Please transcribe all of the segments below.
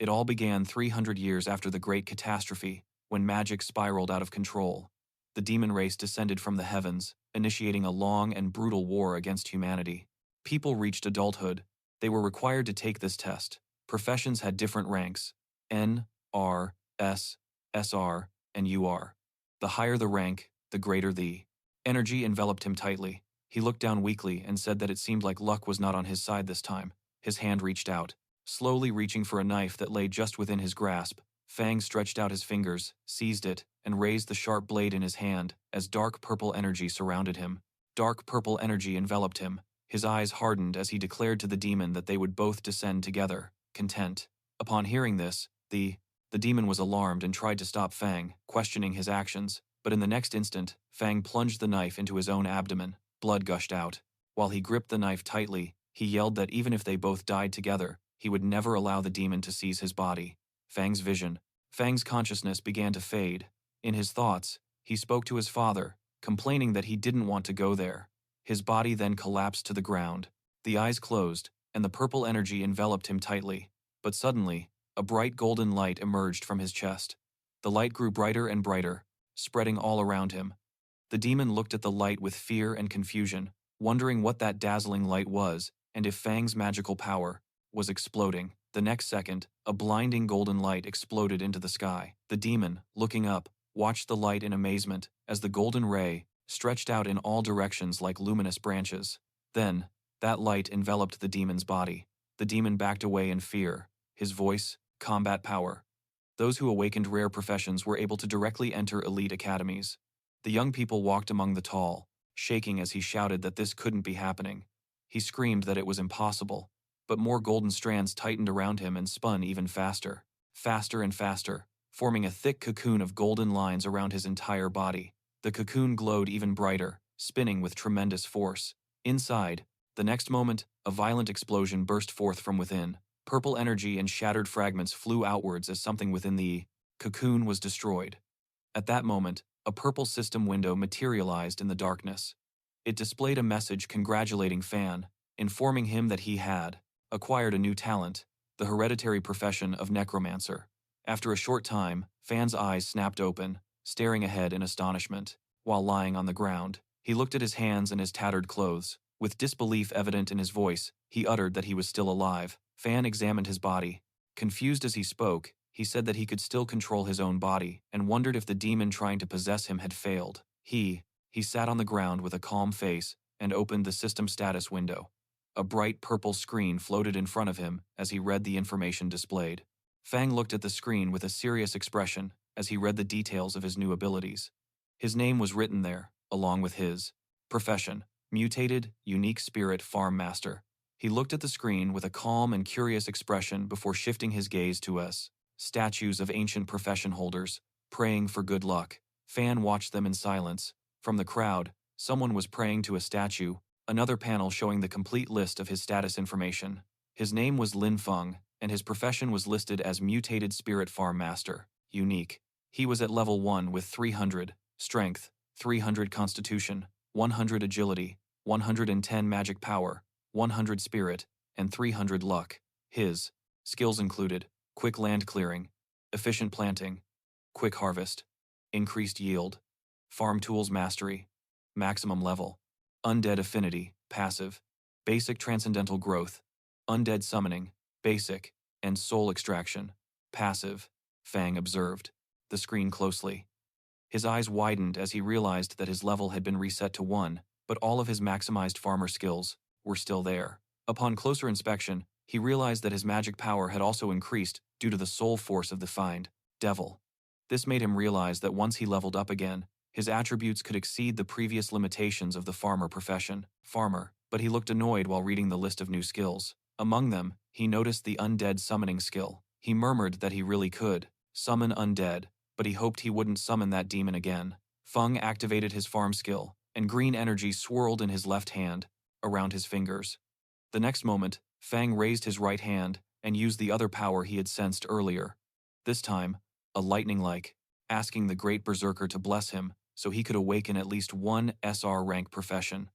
It all began 300 years after the Great Catastrophe, when magic spiraled out of control. The demon race descended from the heavens, initiating a long and brutal war against humanity. People reached adulthood. They were required to take this test. Professions had different ranks: N, R, S, SR, and UR. The higher the rank, the greater the energy enveloped him tightly. He looked down weakly and said that it seemed like luck was not on his side this time. His hand reached out, slowly reaching for a knife that lay just within his grasp. Fang stretched out his fingers, seized it, and raised the sharp blade in his hand as dark purple energy surrounded him. Dark purple energy enveloped him. His eyes hardened as he declared to the demon that they would both descend together, content. Upon hearing this, the demon was alarmed and tried to stop Fang, questioning his actions, but in the next instant, Fang plunged the knife into his own abdomen. Blood gushed out. While he gripped the knife tightly, he yelled that even if they both died together, he would never allow the demon to seize his body. Fang's consciousness began to fade. In his thoughts, he spoke to his father, complaining that he didn't want to go there. His body then collapsed to the ground. The eyes closed, and the purple energy enveloped him tightly. But suddenly, a bright golden light emerged from his chest. The light grew brighter and brighter, spreading all around him. The demon looked at the light with fear and confusion, wondering what that dazzling light was, and if Fang's magical power was exploding. The next second, a blinding golden light exploded into the sky. The demon, looking up, watched the light in amazement as the golden ray stretched out in all directions like luminous branches. Then, that light enveloped the demon's body. The demon backed away in fear. His voice, combat power. Those who awakened rare professions were able to directly enter elite academies. The young people walked among the tall, shaking as he shouted that this couldn't be happening. He screamed that it was impossible. But more golden strands tightened around him and spun even faster. Faster and faster, forming a thick cocoon of golden lines around his entire body. The cocoon glowed even brighter, spinning with tremendous force. Inside, the next moment, a violent explosion burst forth from within. Purple energy and shattered fragments flew outwards as something within the cocoon was destroyed. At that moment, a purple system window materialized in the darkness. It displayed a message congratulating Fan, informing him that he had acquired a new talent, the hereditary profession of necromancer. After a short time, Fan's eyes snapped open, staring ahead in astonishment. While lying on the ground, he looked at his hands and his tattered clothes. With disbelief evident in his voice, he uttered that he was still alive. Fan examined his body. Confused as he spoke, he said that he could still control his own body and wondered if the demon trying to possess him had failed. He sat on the ground with a calm face and opened the system status window. A bright purple screen floated in front of him as he read the information displayed. Fang looked at the screen with a serious expression as he read the details of his new abilities. His name was written there, along with his profession, Mutated, Unique Spirit Farm Master. He looked at the screen with a calm and curious expression before shifting his gaze to us. Statues of ancient profession holders, praying for good luck. Fan watched them in silence. From the crowd, someone was praying to a statue, another panel showing the complete list of his status information. His name was Lin Feng, and his profession was listed as Mutated Spirit Farm Master, Unique. He was at level 1 with 300 Strength, 300 Constitution, 100 Agility, 110 Magic Power, 100 Spirit, and 300 Luck. His skills included Quick Land Clearing, Efficient Planting, Quick Harvest, Increased Yield, Farm Tools Mastery, Maximum Level, Undead Affinity, Passive, Basic Transcendental Growth, Undead Summoning, Basic, and Soul Extraction, Passive. Fang observed the screen closely. His eyes widened as he realized that his level had been reset to 1, but all of his maximized farmer skills were still there. Upon closer inspection, he realized that his magic power had also increased due to the soul force of the fiend, Devil. This made him realize that once he leveled up again, his attributes could exceed the previous limitations of the farmer profession, farmer, but he looked annoyed while reading the list of new skills. Among them, he noticed the undead summoning skill. He murmured that he really could summon undead, but he hoped he wouldn't summon that demon again. Feng activated his farm skill, and green energy swirled in his left hand, around his fingers. The next moment, Fang raised his right hand and used the other power he had sensed earlier. This time, a lightning-like, asking the great berserker to bless him so he could awaken at least one SR rank profession.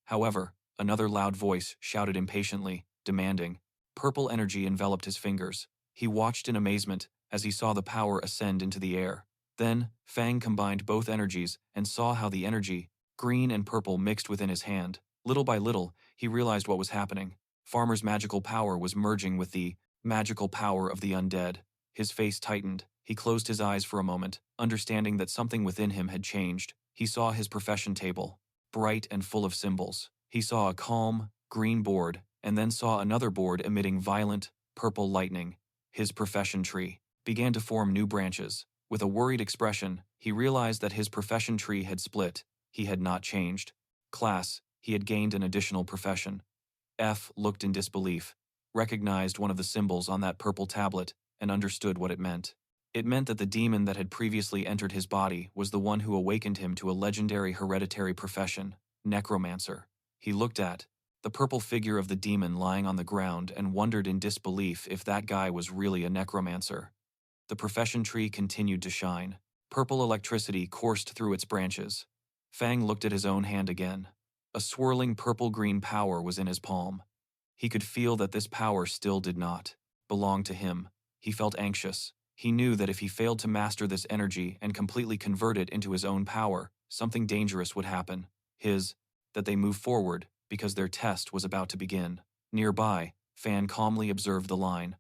However, another loud voice shouted impatiently, demanding. Purple energy enveloped his fingers. He watched in amazement as he saw the power ascend into the air. Then, Fang combined both energies and saw how the energy, green and purple, mixed within his hand. Little by little, he realized what was happening. Farmer's magical power was merging with the magical power of the undead. His face tightened. He closed his eyes for a moment, understanding that something within him had changed. He saw his profession table, bright and full of symbols. He saw a calm, green board, and then saw another board emitting violent, purple lightning. His profession tree began to form new branches. With a worried expression, he realized that his profession tree had split. He had not changed class, he had gained an additional profession. F looked in disbelief, recognized one of the symbols on that purple tablet, and understood what it meant. It meant that the demon that had previously entered his body was the one who awakened him to a legendary hereditary profession, necromancer. He looked at the purple figure of the demon lying on the ground and wondered in disbelief if that guy was really a necromancer. The profession tree continued to shine. Purple electricity coursed through its branches. Fang looked at his own hand again. A swirling purple-green power was in his palm. He could feel that this power still did not belong to him. He felt anxious. He knew that if he failed to master this energy and completely convert it into his own power, something dangerous would happen. That they move forward, because their test was about to begin. Nearby, Fan calmly observed the line.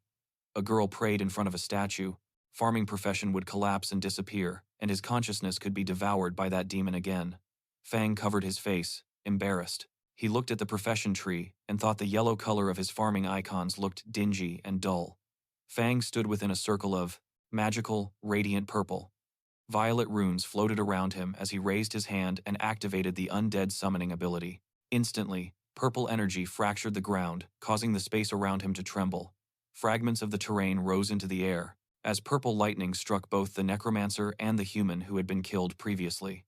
A girl prayed in front of a statue. Farming profession would collapse and disappear, and his consciousness could be devoured by that demon again. Fang covered his face, embarrassed. He looked at the profession tree and thought the yellow color of his farming icons looked dingy and dull. Fang stood within a circle of magical, radiant purple. Violet runes floated around him as he raised his hand and activated the undead summoning ability. Instantly, purple energy fractured the ground, causing the space around him to tremble. Fragments of the terrain rose into the air, as purple lightning struck both the necromancer and the human who had been killed previously.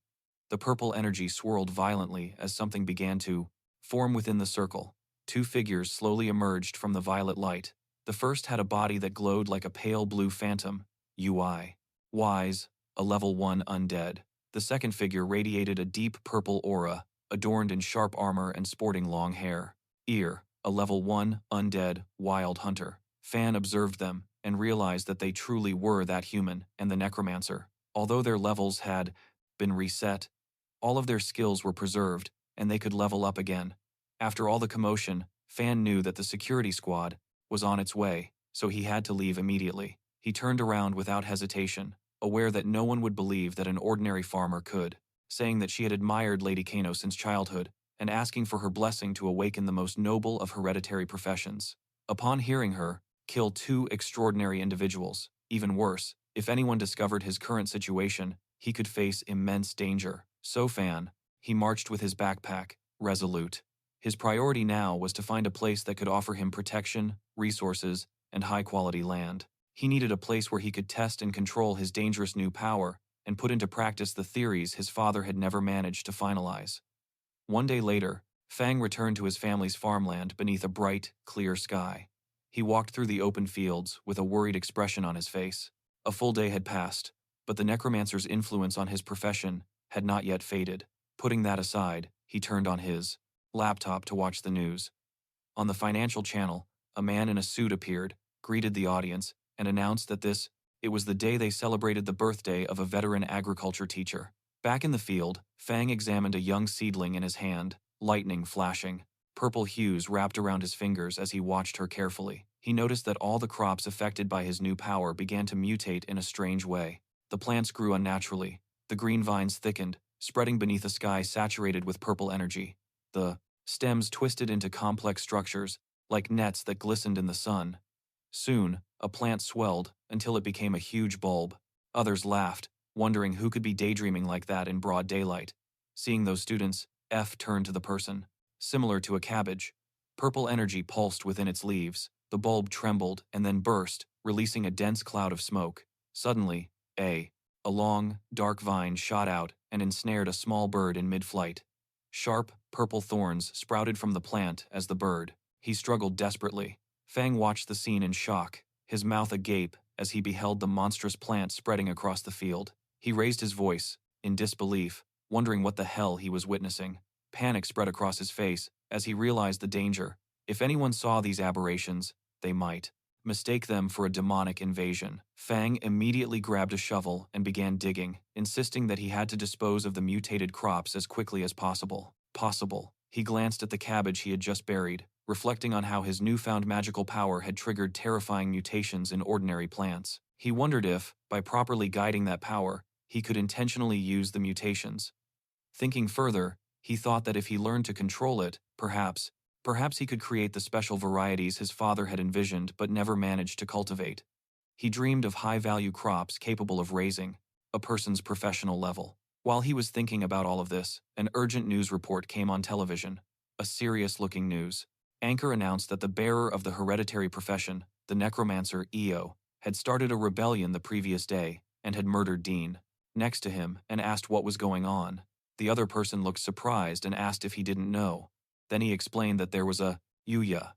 The purple energy swirled violently as something began to form within the circle. Two figures slowly emerged from the violet light. The first had a body that glowed like a pale blue phantom, UI. Wise, a level 1 undead. The second figure radiated a deep purple aura, adorned in sharp armor and sporting long hair. Ear, a level 1 undead, wild hunter. Fan observed them and realized that they truly were that human and the necromancer. Although their levels had been reset, all of their skills were preserved, and they could level up again. After all the commotion, Fan knew that the security squad was on its way, so he had to leave immediately. He turned around without hesitation, aware that no one would believe that an ordinary farmer could, saying that she had admired Lady Kano since childhood, and asking for her blessing to awaken the most noble of hereditary professions. Upon hearing her kill two extraordinary individuals, even worse, if anyone discovered his current situation, he could face immense danger. So Fan, he marched with his backpack, resolute. His priority now was to find a place that could offer him protection, resources, and high-quality land. He needed a place where he could test and control his dangerous new power and put into practice the theories his father had never managed to finalize. One day later, Fang returned to his family's farmland beneath a bright, clear sky. He walked through the open fields with a worried expression on his face. A full day had passed, but the necromancer's influence on his profession had not yet faded. Putting that aside, he turned on his laptop to watch the news. On the financial channel, a man in a suit appeared, greeted the audience, and announced that it was the day they celebrated the birthday of a veteran agriculture teacher. Back in the field, Fang examined a young seedling in his hand, lightning flashing. Purple hues wrapped around his fingers as he watched her carefully. He noticed that all the crops affected by his new power began to mutate in a strange way. The plants grew unnaturally. The green vines thickened, spreading beneath a sky saturated with purple energy. The stems twisted into complex structures, like nets that glistened in the sun. Soon, a plant swelled until it became a huge bulb. Others laughed, wondering who could be daydreaming like that in broad daylight. Seeing those students, F turned to the person. Similar to a cabbage, purple energy pulsed within its leaves. The bulb trembled and then burst, releasing a dense cloud of smoke. Suddenly, a long, dark vine shot out and ensnared a small bird in mid-flight. Sharp, purple thorns sprouted from the plant as the bird. He struggled desperately. Fang watched the scene in shock, his mouth agape as he beheld the monstrous plant spreading across the field. He raised his voice, in disbelief, wondering what the hell he was witnessing. Panic spread across his face as he realized the danger. If anyone saw these aberrations, they might mistake them for a demonic invasion. Fang immediately grabbed a shovel and began digging, insisting that he had to dispose of the mutated crops as quickly as possible. He glanced at the cabbage he had just buried, reflecting on how his newfound magical power had triggered terrifying mutations in ordinary plants. He wondered if, by properly guiding that power, he could intentionally use the mutations. Thinking further, he thought that if he learned to control it, perhaps he could create the special varieties his father had envisioned but never managed to cultivate. He dreamed of high-value crops capable of raising a person's professional level. While he was thinking about all of this, an urgent news report came on television. A serious-looking news anchor announced that the bearer of the hereditary profession, the necromancer Io, had started a rebellion the previous day and had murdered Dean next to him and asked what was going on. The other person looked surprised and asked if he didn't know. Then he explained that there was a Yuya.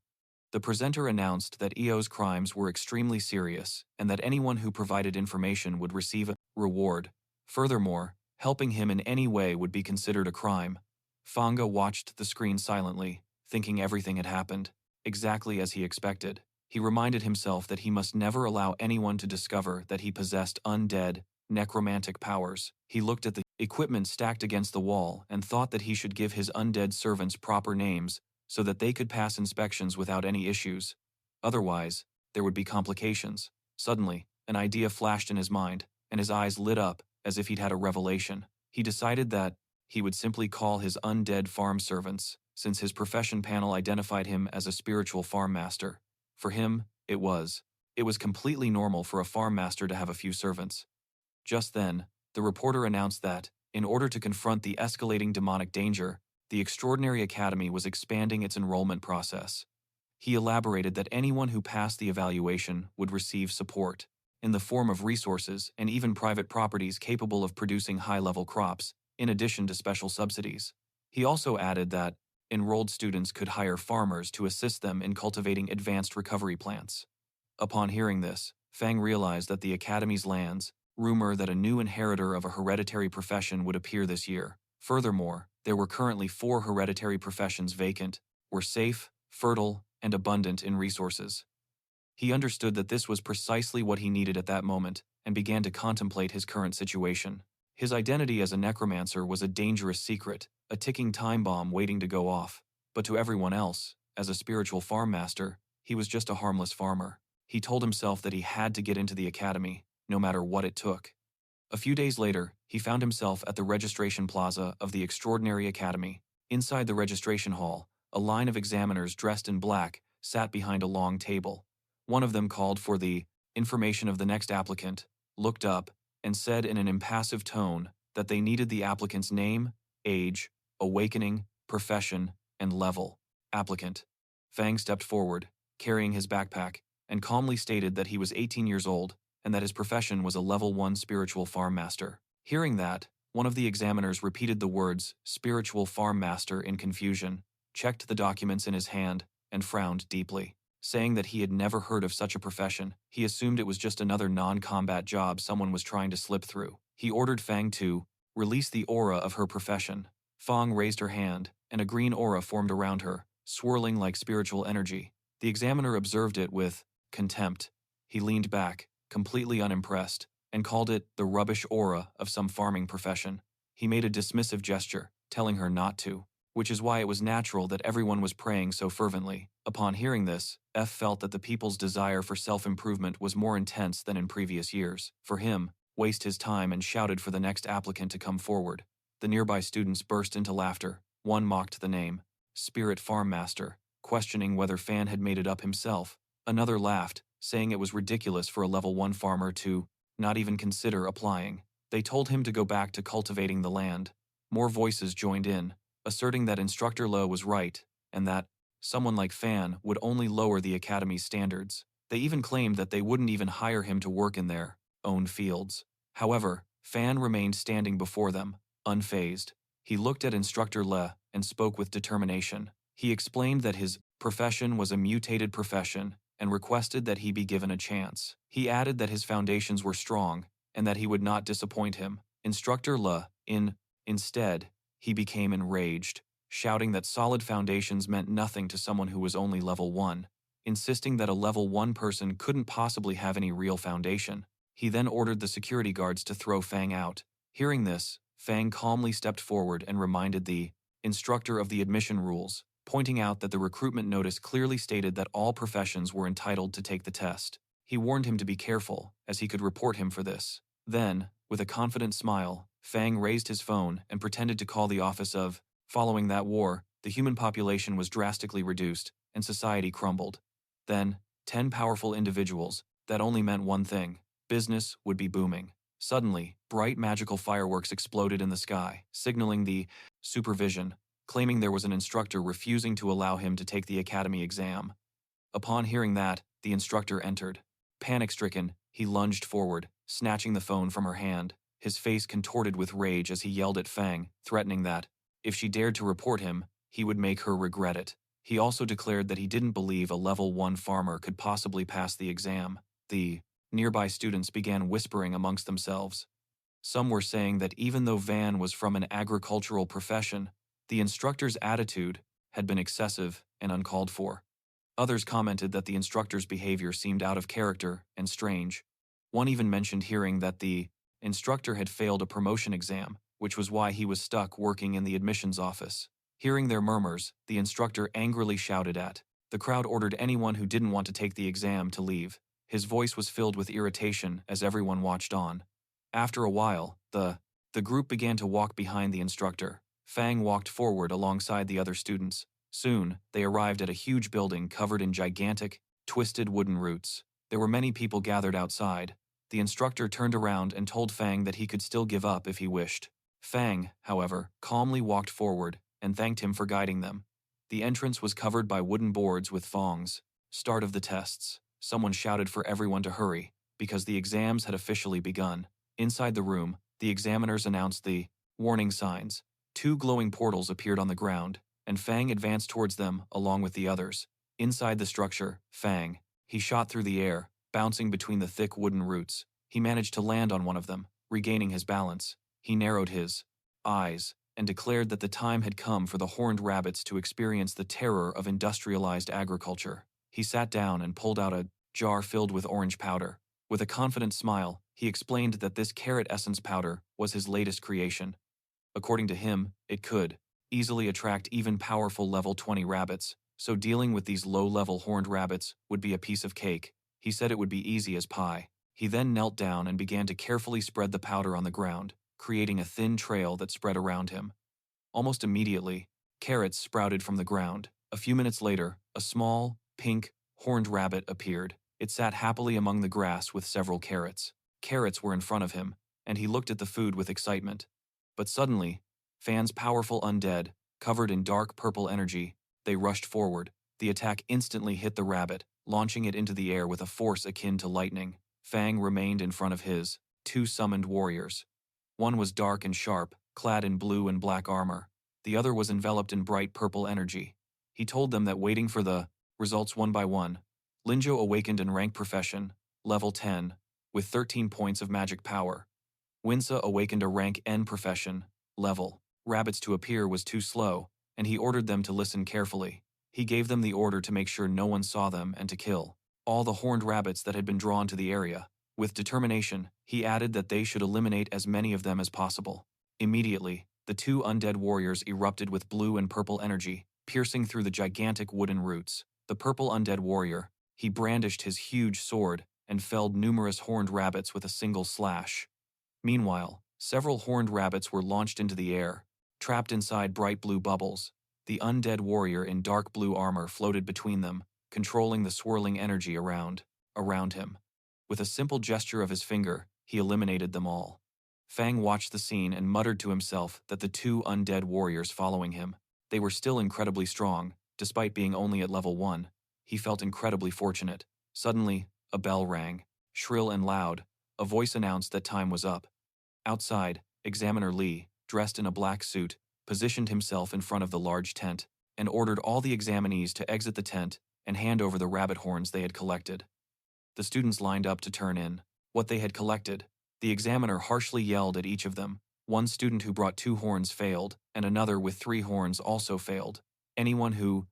The presenter announced that Io's crimes were extremely serious and that anyone who provided information would receive a reward. Furthermore, helping him in any way would be considered a crime. Fanga watched the screen silently, thinking everything had happened exactly as he expected. He reminded himself that he must never allow anyone to discover that he possessed undead, necromantic powers. He looked at the equipment stacked against the wall and thought that he should give his undead servants proper names so that they could pass inspections without any issues. Otherwise, there would be complications. Suddenly, an idea flashed in his mind, and his eyes lit up as if he'd had a revelation. He decided that he would simply call his undead farm servants, since his profession panel identified him as a spiritual farm master. For him, it was completely normal for a farm master to have a few servants. Just then, the reporter announced that, in order to confront the escalating demonic danger, the Extraordinary Academy was expanding its enrollment process. He elaborated that anyone who passed the evaluation would receive support, in the form of resources and even private properties capable of producing high-level crops, in addition to special subsidies. He also added that enrolled students could hire farmers to assist them in cultivating advanced recovery plants. Upon hearing this, Fang realized that the Academy's lands, rumor that a new inheritor of a hereditary profession would appear this year. Furthermore, there were currently 4 hereditary professions vacant, were safe, fertile, and abundant in resources. He understood that this was precisely what he needed at that moment and began to contemplate his current situation. His identity as a necromancer was a dangerous secret, a ticking time bomb waiting to go off, but to everyone else, as a spiritual farm master, he was just a harmless farmer. He told himself that he had to get into the academy, no matter what it took. A few days later, he found himself at the registration plaza of the Extraordinary Academy. Inside the registration hall, a line of examiners dressed in black sat behind a long table. One of them called for the information of the next applicant, looked up, and said in an impassive tone that they needed the applicant's name, age, awakening, profession, and level. Applicant. Fang stepped forward, carrying his backpack, and calmly stated that he was 18 years old and that his profession was a level 1 spiritual farm master. Hearing that, one of the examiners repeated the words spiritual farm master in confusion, checked the documents in his hand, and frowned deeply. Saying that he had never heard of such a profession, he assumed it was just another non-combat job someone was trying to slip through. He ordered Fang to release the aura of her profession. Fang raised her hand, and a green aura formed around her, swirling like spiritual energy. The examiner observed it with contempt. He leaned back, completely unimpressed, and called it the rubbish aura of some farming profession. He made a dismissive gesture, telling her not to, which is why it was natural that everyone was praying so fervently. Upon hearing this, F felt that the people's desire for self-improvement was more intense than in previous years. For him, waste his time and shouted for the next applicant to come forward. The nearby students burst into laughter. One mocked the name, Spirit Farm Master, questioning whether Fan had made it up himself. Another laughed, saying it was ridiculous for a level 1 farmer to not even consider applying. They told him to go back to cultivating the land. More voices joined in, asserting that Instructor Lo was right, and that someone like Fan would only lower the academy's standards. They even claimed that they wouldn't even hire him to work in their own fields. However, Fan remained standing before them, unfazed. He looked at Instructor Le and spoke with determination. He explained that his profession was a mutated profession and requested that he be given a chance. He added that his foundations were strong and that he would not disappoint him. Instructor Le, instead, he became enraged, shouting that solid foundations meant nothing to someone who was only level 1. insisting that a level 1 person couldn't possibly have any real foundation. He then ordered the security guards to throw Fang out. Hearing this, Fang calmly stepped forward and reminded the instructor of the admission rules, pointing out that the recruitment notice clearly stated that all professions were entitled to take the test. He warned him to be careful, as he could report him for this. Then, with a confident smile, Fang raised his phone and pretended to call the office of. Following that war, the human population was drastically reduced, and society crumbled. Then, 10 powerful individuals, that only meant one thing: business would be booming. Suddenly, bright magical fireworks exploded in the sky, signaling the supervision, claiming there was an instructor refusing to allow him to take the academy exam. Upon hearing that, the instructor entered. Panic-stricken, he lunged forward, snatching the phone from her hand. His face contorted with rage as he yelled at Fang, threatening that, if she dared to report him, he would make her regret it. He also declared that he didn't believe a level 1 farmer could possibly pass the exam. The nearby students began whispering amongst themselves. Some were saying that even though Van was from an agricultural profession, the instructor's attitude had been excessive and uncalled for. Others commented that the instructor's behavior seemed out of character and strange. One even mentioned hearing that the instructor had failed a promotion exam, which was why he was stuck working in the admissions office. Hearing their murmurs, the instructor angrily shouted at. The crowd ordered anyone who didn't want to take the exam to leave. His voice was filled with irritation as everyone watched on. After a while, the group began to walk behind the instructor. Fang walked forward alongside the other students. Soon, they arrived at a huge building covered in gigantic, twisted wooden roots. There were many people gathered outside. The instructor turned around and told Fang that he could still give up if he wished. Fang, however, calmly walked forward and thanked him for guiding them. The entrance was covered by wooden boards with thongs. Start of the tests. Someone shouted for everyone to hurry, because the exams had officially begun. Inside the room, the examiners announced the warning signs. 2 glowing portals appeared on the ground, and Fang advanced towards them along with the others. Inside the structure, he shot through the air, bouncing between the thick wooden roots. He managed to land on one of them, regaining his balance. He narrowed his eyes and declared that the time had come for the horned rabbits to experience the terror of industrialized agriculture. He sat down and pulled out a jar filled with orange powder. With a confident smile, he explained that this carrot essence powder was his latest creation. According to him, it could easily attract even powerful level 20 rabbits, so dealing with these low-level horned rabbits would be a piece of cake. He said it would be easy as pie. He then knelt down and began to carefully spread the powder on the ground, creating a thin trail that spread around him. Almost immediately, carrots sprouted from the ground. A few minutes later, a small, pink, horned rabbit appeared. It sat happily among the grass with several carrots. Carrots were in front of him, and he looked at the food with excitement. But suddenly, Fan's powerful undead, covered in dark purple energy, they rushed forward. The attack instantly hit the rabbit, launching it into the air with a force akin to lightning. Fang remained in front of his 2 summoned warriors. One was dark and sharp, clad in blue and black armor. The other was enveloped in bright purple energy. He told them that waiting for the results one by one, Linjo awakened in rank profession, level 10, with 13 points of magic power. Winsa awakened a rank N profession, level. Rabbits to appear was too slow, and he ordered them to listen carefully. He gave them the order to make sure no one saw them and to kill all the horned rabbits that had been drawn to the area. With determination, he added that they should eliminate as many of them as possible. Immediately, the 2 undead warriors erupted with blue and purple energy, piercing through the gigantic wooden roots. The purple undead warrior, he brandished his huge sword and felled numerous horned rabbits with a single slash. Meanwhile, several horned rabbits were launched into the air, trapped inside bright blue bubbles. The undead warrior in dark blue armor floated between them, controlling the swirling energy around him. With a simple gesture of his finger, he eliminated them all. Fang watched the scene and muttered to himself that the 2 undead warriors following him, they were still incredibly strong, despite being only at level 1. He felt incredibly fortunate. Suddenly, a bell rang. Shrill and loud, a voice announced that time was up. Outside, Examiner Li, dressed in a black suit, positioned himself in front of the large tent and ordered all the examinees to exit the tent and hand over the rabbit horns they had collected. The students lined up to turn in what they had collected. The examiner harshly yelled at each of them. One student who brought 2 horns failed, and another with 3 horns also failed. Anyone who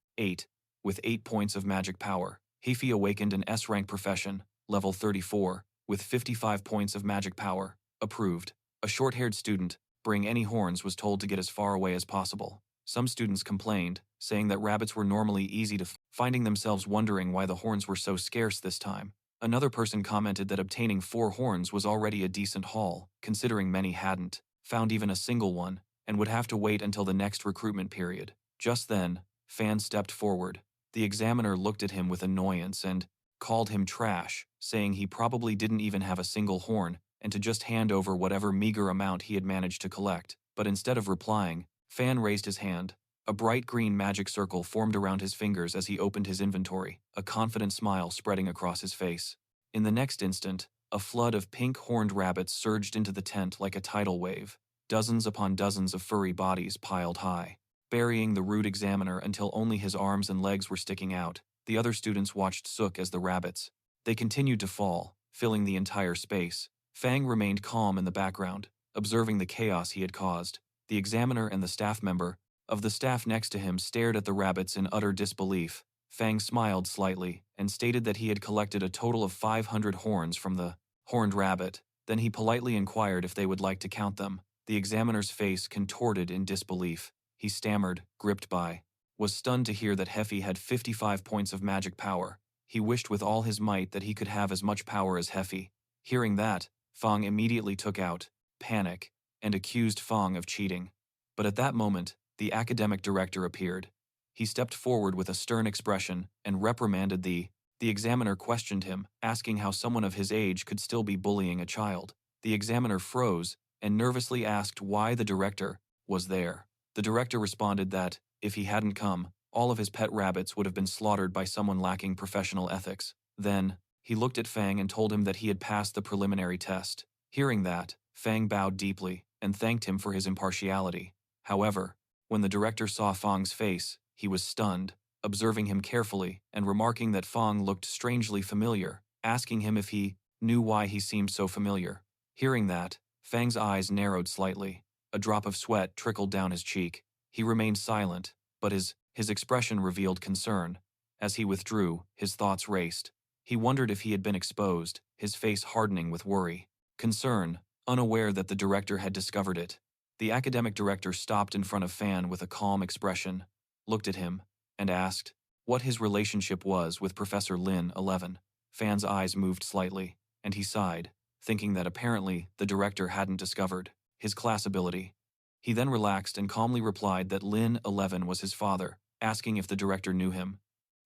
with 8 points of magic power, Hefe awakened an S-rank profession, level 34, with 55 points of magic power. Approved. A short-haired student, bring any horns, was told to get as far away as possible. Some students complained, saying that rabbits were normally easy to finding themselves wondering why the horns were so scarce this time. Another person commented that obtaining 4 horns was already a decent haul, considering many hadn't found even a single one, and would have to wait until the next recruitment period. Just then, Fan stepped forward. The examiner looked at him with annoyance and called him trash, saying he probably didn't even have a single horn, and to just hand over whatever meager amount he had managed to collect. But instead of replying, Fan raised his hand. A bright green magic circle formed around his fingers as he opened his inventory, a confident smile spreading across his face. In the next instant, a flood of pink horned rabbits surged into the tent like a tidal wave. Dozens upon dozens of furry bodies piled high, burying the rude examiner until only his arms and legs were sticking out. The other students watched Sook as the rabbits. They continued to fall, filling the entire space. Fang remained calm in the background, observing the chaos he had caused. The examiner and the staff member of the staff next to him stared at the rabbits in utter disbelief. Fang smiled slightly and stated that he had collected a total of 500 horns from the horned rabbit. Then he politely inquired if they would like to count them. The examiner's face contorted in disbelief. He stammered, gripped by, was stunned to hear that Hefe had 55 points of magic power. He wished with all his might that he could have as much power as Hefe. Hearing that, Fang immediately took out panic and accused Fang of cheating. But at that moment, the academic director appeared. He stepped forward with a stern expression and reprimanded the examiner questioned him, asking how someone of his age could still be bullying a child. The examiner froze and nervously asked why the director was there. The director responded that, if he hadn't come, all of his pet rabbits would have been slaughtered by someone lacking professional ethics. Then, he looked at Fang and told him that he had passed the preliminary test. Hearing that, Fang bowed deeply and thanked him for his impartiality. However, when the director saw Fang's face, he was stunned, observing him carefully and remarking that Fang looked strangely familiar, asking him if he knew why he seemed so familiar. Hearing that, Fang's eyes narrowed slightly. A drop of sweat trickled down his cheek. He remained silent, but his expression revealed concern. As he withdrew, his thoughts raced. He wondered if he had been exposed, his face hardening with worry. Concern, unaware that the director had discovered it. The academic director stopped in front of Fan with a calm expression, looked at him, and asked what his relationship was with Professor Lin 11. Fan's eyes moved slightly, and he sighed, thinking that apparently the director hadn't discovered his class ability. He then relaxed and calmly replied that Lin 11 was his father, asking if the director knew him.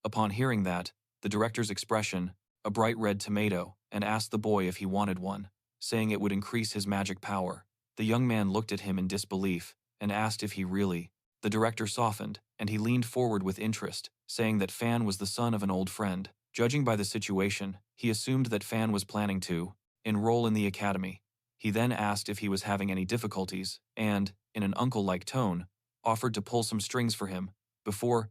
Upon hearing that, the director's expression, a bright red tomato, and asked the boy if he wanted one, saying it would increase his magic power. The young man looked at him in disbelief and asked if he really. The director softened, and he leaned forward with interest, saying that Fan was the son of an old friend. Judging by the situation, he assumed that Fan was planning to enroll in the academy. He then asked if he was having any difficulties and, in an uncle-like tone, offered to pull some strings for him. Before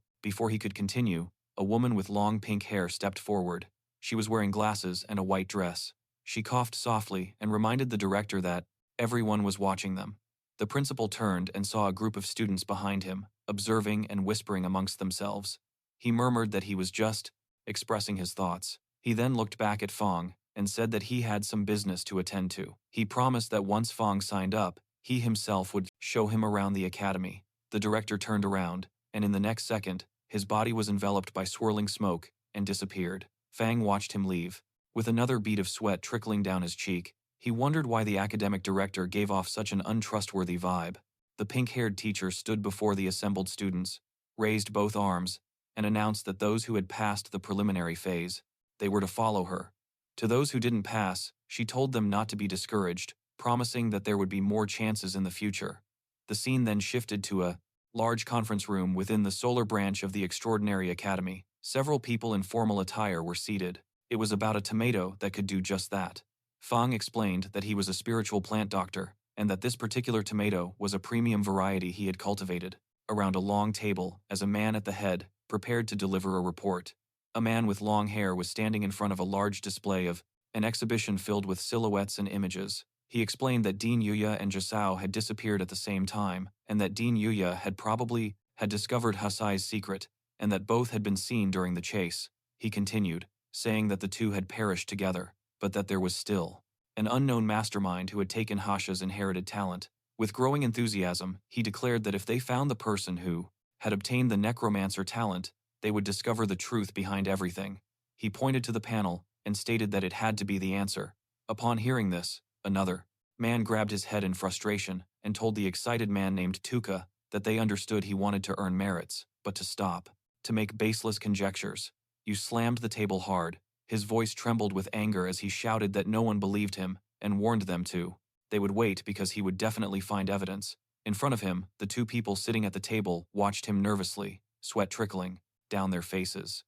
he could continue, a woman with long pink hair stepped forward. She was wearing glasses and a white dress. She coughed softly and reminded the director that everyone was watching them. The principal turned and saw a group of students behind him, observing and whispering amongst themselves. He murmured that he was just expressing his thoughts. He then looked back at Fang and said that he had some business to attend to. He promised that once Fang signed up, he himself would show him around the academy. The director turned around, and in the next second, his body was enveloped by swirling smoke and disappeared. Fang watched him leave. With another bead of sweat trickling down his cheek, he wondered why the academic director gave off such an untrustworthy vibe. The pink-haired teacher stood before the assembled students, raised both arms, and announced that those who had passed the preliminary phase, they were to follow her. To those who didn't pass, she told them not to be discouraged, promising that there would be more chances in the future. The scene then shifted to a large conference room within the solar branch of the Extraordinary Academy. Several people in formal attire were seated. It was about a tomato that could do just that. Fang explained that he was a spiritual plant doctor, and that this particular tomato was a premium variety he had cultivated. Around a long table, as a man at the head prepared to deliver a report, a man with long hair was standing in front of a large display of an exhibition filled with silhouettes and images. He explained that Dean Yuya and Jasao had disappeared at the same time, and that Dean Yuya had probably discovered Hasai's secret, and that both had been seen during the chase. he continued, saying that the two had perished together, but that there was still an unknown mastermind who had taken Hasha's inherited talent. With growing enthusiasm, he declared that if they found the person who had obtained the necromancer talent, they would discover the truth behind everything. He pointed to the panel and stated that it had to be the answer. Upon hearing this, another man grabbed his head in frustration and told the excited man named Tuka that they understood he wanted to earn merits, but to stop, to make baseless conjectures. You slammed the table hard. His voice trembled with anger as he shouted that no one believed him and warned them to. They would wait because he would definitely find evidence. In front of him, the two people sitting at the table watched him nervously, sweat trickling down their faces.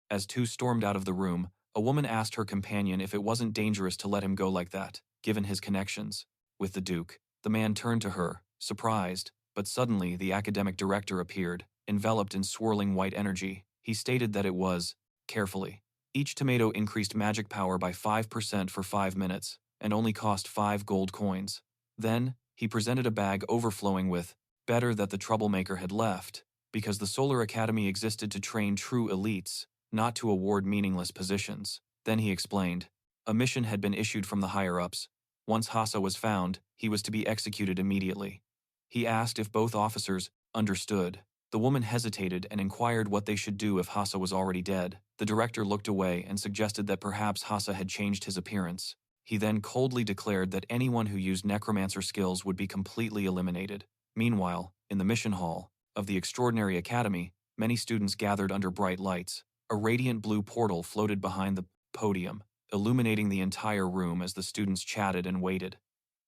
As two stormed out of the room, a woman asked her companion if it wasn't dangerous to let him go like that, given his connections with the Duke. The man turned to her, surprised, but suddenly the academic director appeared, enveloped in swirling white energy. He stated that it was, carefully, each tomato increased magic power by 5% for 5 minutes, and only cost 5 gold coins. Then, he presented a bag overflowing with, better that the troublemaker had left, because the Solar Academy existed to train true elites, not to award meaningless positions. Then he explained, a mission had been issued from the higher-ups. Once Hasa was found, he was to be executed immediately. He asked if both officers understood. The woman hesitated and inquired what they should do if Hasa was already dead. The director looked away and suggested that perhaps Hasa had changed his appearance. He then coldly declared that anyone who used necromancer skills would be completely eliminated. Meanwhile, in the mission hall of the Extraordinary Academy, many students gathered under bright lights. A radiant blue portal floated behind the podium, illuminating the entire room as the students chatted and waited.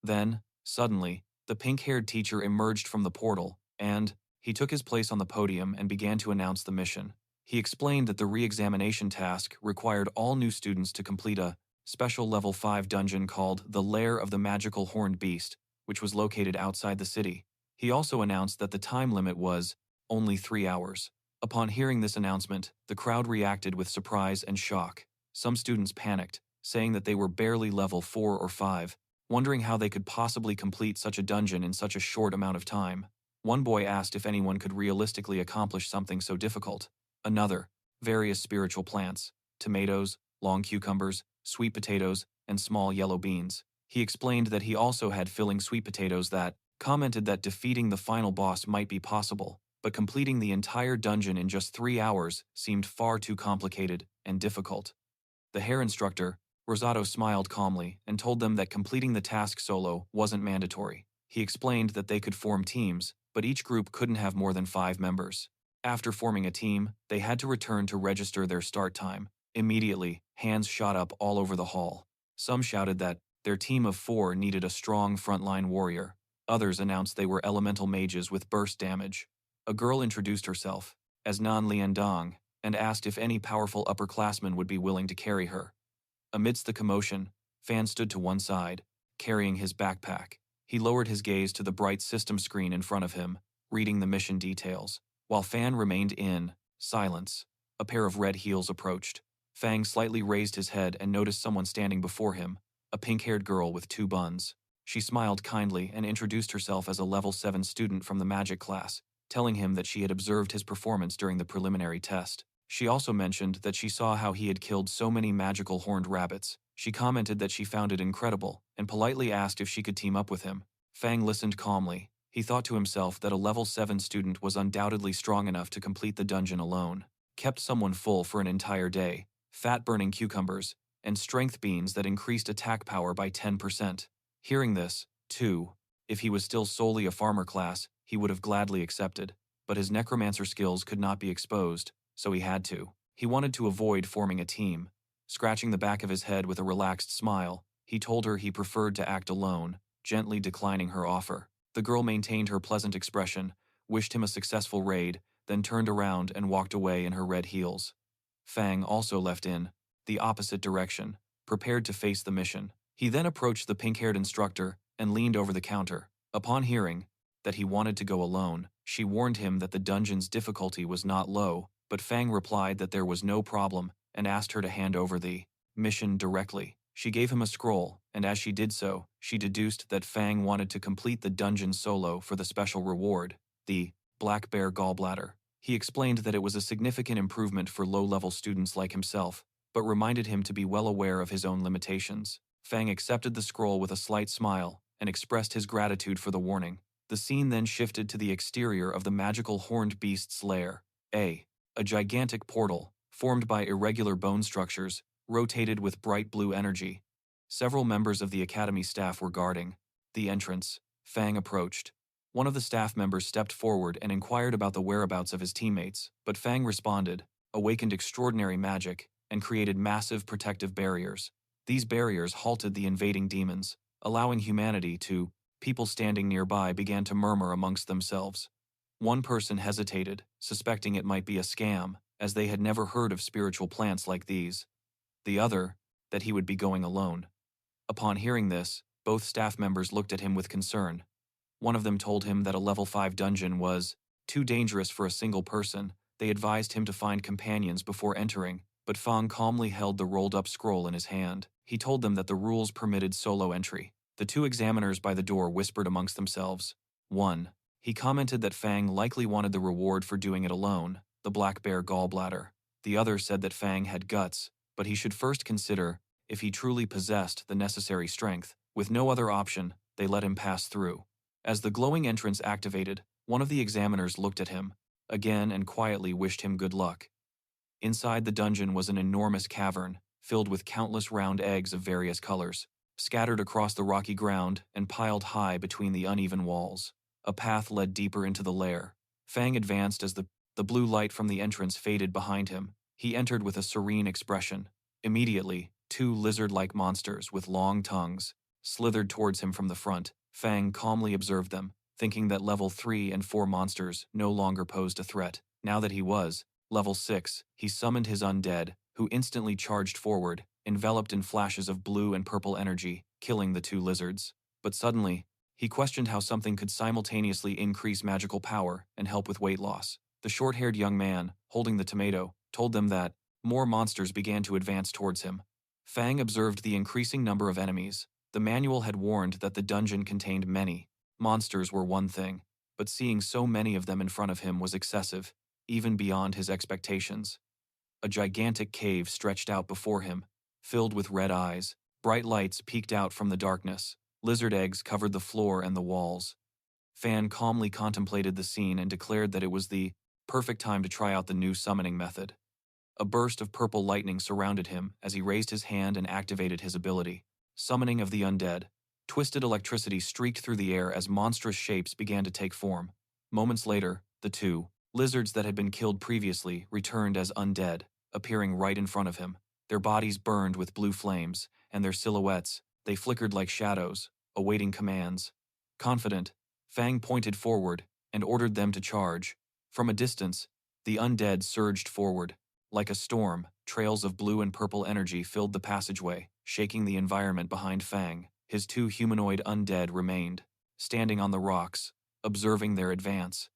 Then, suddenly, the pink-haired teacher emerged from the portal, and he took his place on the podium and began to announce the mission. He explained that the re-examination task required all new students to complete a special level 5 dungeon called the Lair of the Magical Horned Beast, which was located outside the city. He also announced that the time limit was only 3 hours. Upon hearing this announcement, the crowd reacted with surprise and shock. Some students panicked, saying that they were barely level 4 or 5, wondering how they could possibly complete such a dungeon in such a short amount of time. One boy asked if anyone could realistically accomplish something so difficult. Another, various spiritual plants, tomatoes, long cucumbers, sweet potatoes, and small yellow beans. He explained that he also had filling sweet potatoes that commented that defeating the final boss might be possible, but completing the entire dungeon in just 3 hours seemed far too complicated and difficult. The hair instructor, Rosato, smiled calmly and told them that completing the task solo wasn't mandatory. He explained that they could form teams, but each group couldn't have more than 5 members. After forming a team, they had to return to register their start time. Immediately, hands shot up all over the hall. Some shouted that their team of 4 needed a strong frontline warrior. Others announced they were elemental mages with burst damage. A girl introduced herself as Nan Liandong and asked if any powerful upperclassmen would be willing to carry her. Amidst the commotion, Fan stood to one side, carrying his backpack. He lowered his gaze to the bright system screen in front of him, reading the mission details. While Fan remained in silence, a pair of red heels approached. Fang slightly raised his head and noticed someone standing before him, a pink-haired girl with 2 buns. She smiled kindly and introduced herself as a level 7 student from the magic class, telling him that she had observed his performance during the preliminary test. She also mentioned that she saw how he had killed so many magical horned rabbits. She commented that she found it incredible and politely asked if she could team up with him. Fang listened calmly. He thought to himself that a level 7 student was undoubtedly strong enough to complete the dungeon alone. Kept someone full for an entire day, fat-burning cucumbers, and strength beans that increased attack power by 10%. Hearing this, too, if he was still solely a farmer class, he would have gladly accepted, but his necromancer skills could not be exposed, so he had to. He wanted to avoid forming a team. Scratching the back of his head with a relaxed smile, he told her he preferred to act alone, gently declining her offer. The girl maintained her pleasant expression, wished him a successful raid, then turned around and walked away in her red heels. Fang also left in the opposite direction, prepared to face the mission. He then approached the pink-haired instructor and leaned over the counter. Upon hearing that he wanted to go alone, she warned him that the dungeon's difficulty was not low, but Fang replied that there was no problem and asked her to hand over the mission directly. She gave him a scroll, and as she did so, she deduced that Fang wanted to complete the dungeon solo for the special reward, the Black Bear Gallbladder. He explained that it was a significant improvement for low-level students like himself, but reminded him to be well aware of his own limitations. Fang accepted the scroll with a slight smile and expressed his gratitude for the warning. The scene then shifted to the exterior of the magical horned beast's lair. A gigantic portal, formed by irregular bone structures, rotated with bright blue energy. Several members of the academy staff were guarding the entrance. Fang approached. One of the staff members stepped forward and inquired about the whereabouts of his teammates, but Fang responded, awakened extraordinary magic, and created massive protective barriers. These barriers halted the invading demons, allowing humanity to. People standing nearby began to murmur amongst themselves. One person hesitated, suspecting it might be a scam, as they had never heard of spiritual plants like these. The other, that he would be going alone. Upon hearing this, both staff members looked at him with concern. One of them told him that a level 5 dungeon was too dangerous for a single person. They advised him to find companions before entering, but Fang calmly held the rolled-up scroll in his hand. He told them that the rules permitted solo entry. The two examiners by the door whispered amongst themselves. 1. He commented that Fang likely wanted the reward for doing it alone, the black bear gallbladder. The other said that Fang had guts, but he should first consider if he truly possessed the necessary strength. With no other option, they let him pass through. As the glowing entrance activated, one of the examiners looked at him, again and quietly wished him good luck. Inside the dungeon was an enormous cavern, filled with countless round eggs of various colors, scattered across the rocky ground and piled high between the uneven walls. A path led deeper into the lair. Fang advanced as the blue light from the entrance faded behind him. He entered with a serene expression. Immediately, two lizard-like monsters with long tongues slithered towards him from the front. Fang calmly observed them, thinking that level 3 and 4 monsters no longer posed a threat. Now that he was level 6, he summoned his undead, who instantly charged forward, enveloped in flashes of blue and purple energy, killing the two lizards. But suddenly, he questioned how something could simultaneously increase magical power and help with weight loss. The short-haired young man, holding the tomato, told them that more monsters began to advance towards him. Fang observed the increasing number of enemies. The manual had warned that the dungeon contained many. Monsters were one thing, but seeing so many of them in front of him was excessive, even beyond his expectations. A gigantic cave stretched out before him, filled with red eyes. Bright lights peeked out from the darkness. Lizard eggs covered the floor and the walls. Fan calmly contemplated the scene and declared that it was the perfect time to try out the new summoning method. A burst of purple lightning surrounded him as he raised his hand and activated his ability. Summoning of the undead. Twisted electricity streaked through the air as monstrous shapes began to take form. Moments later, the two lizards that had been killed previously returned as undead, appearing right in front of him. Their bodies burned with blue flames, and their silhouettes, they flickered like shadows, awaiting commands. Confident, Fang pointed forward and ordered them to charge. From a distance, the undead surged forward. Like a storm, trails of blue and purple energy filled the passageway, shaking the environment behind Fang. His two humanoid undead remained, standing on the rocks, observing their advance.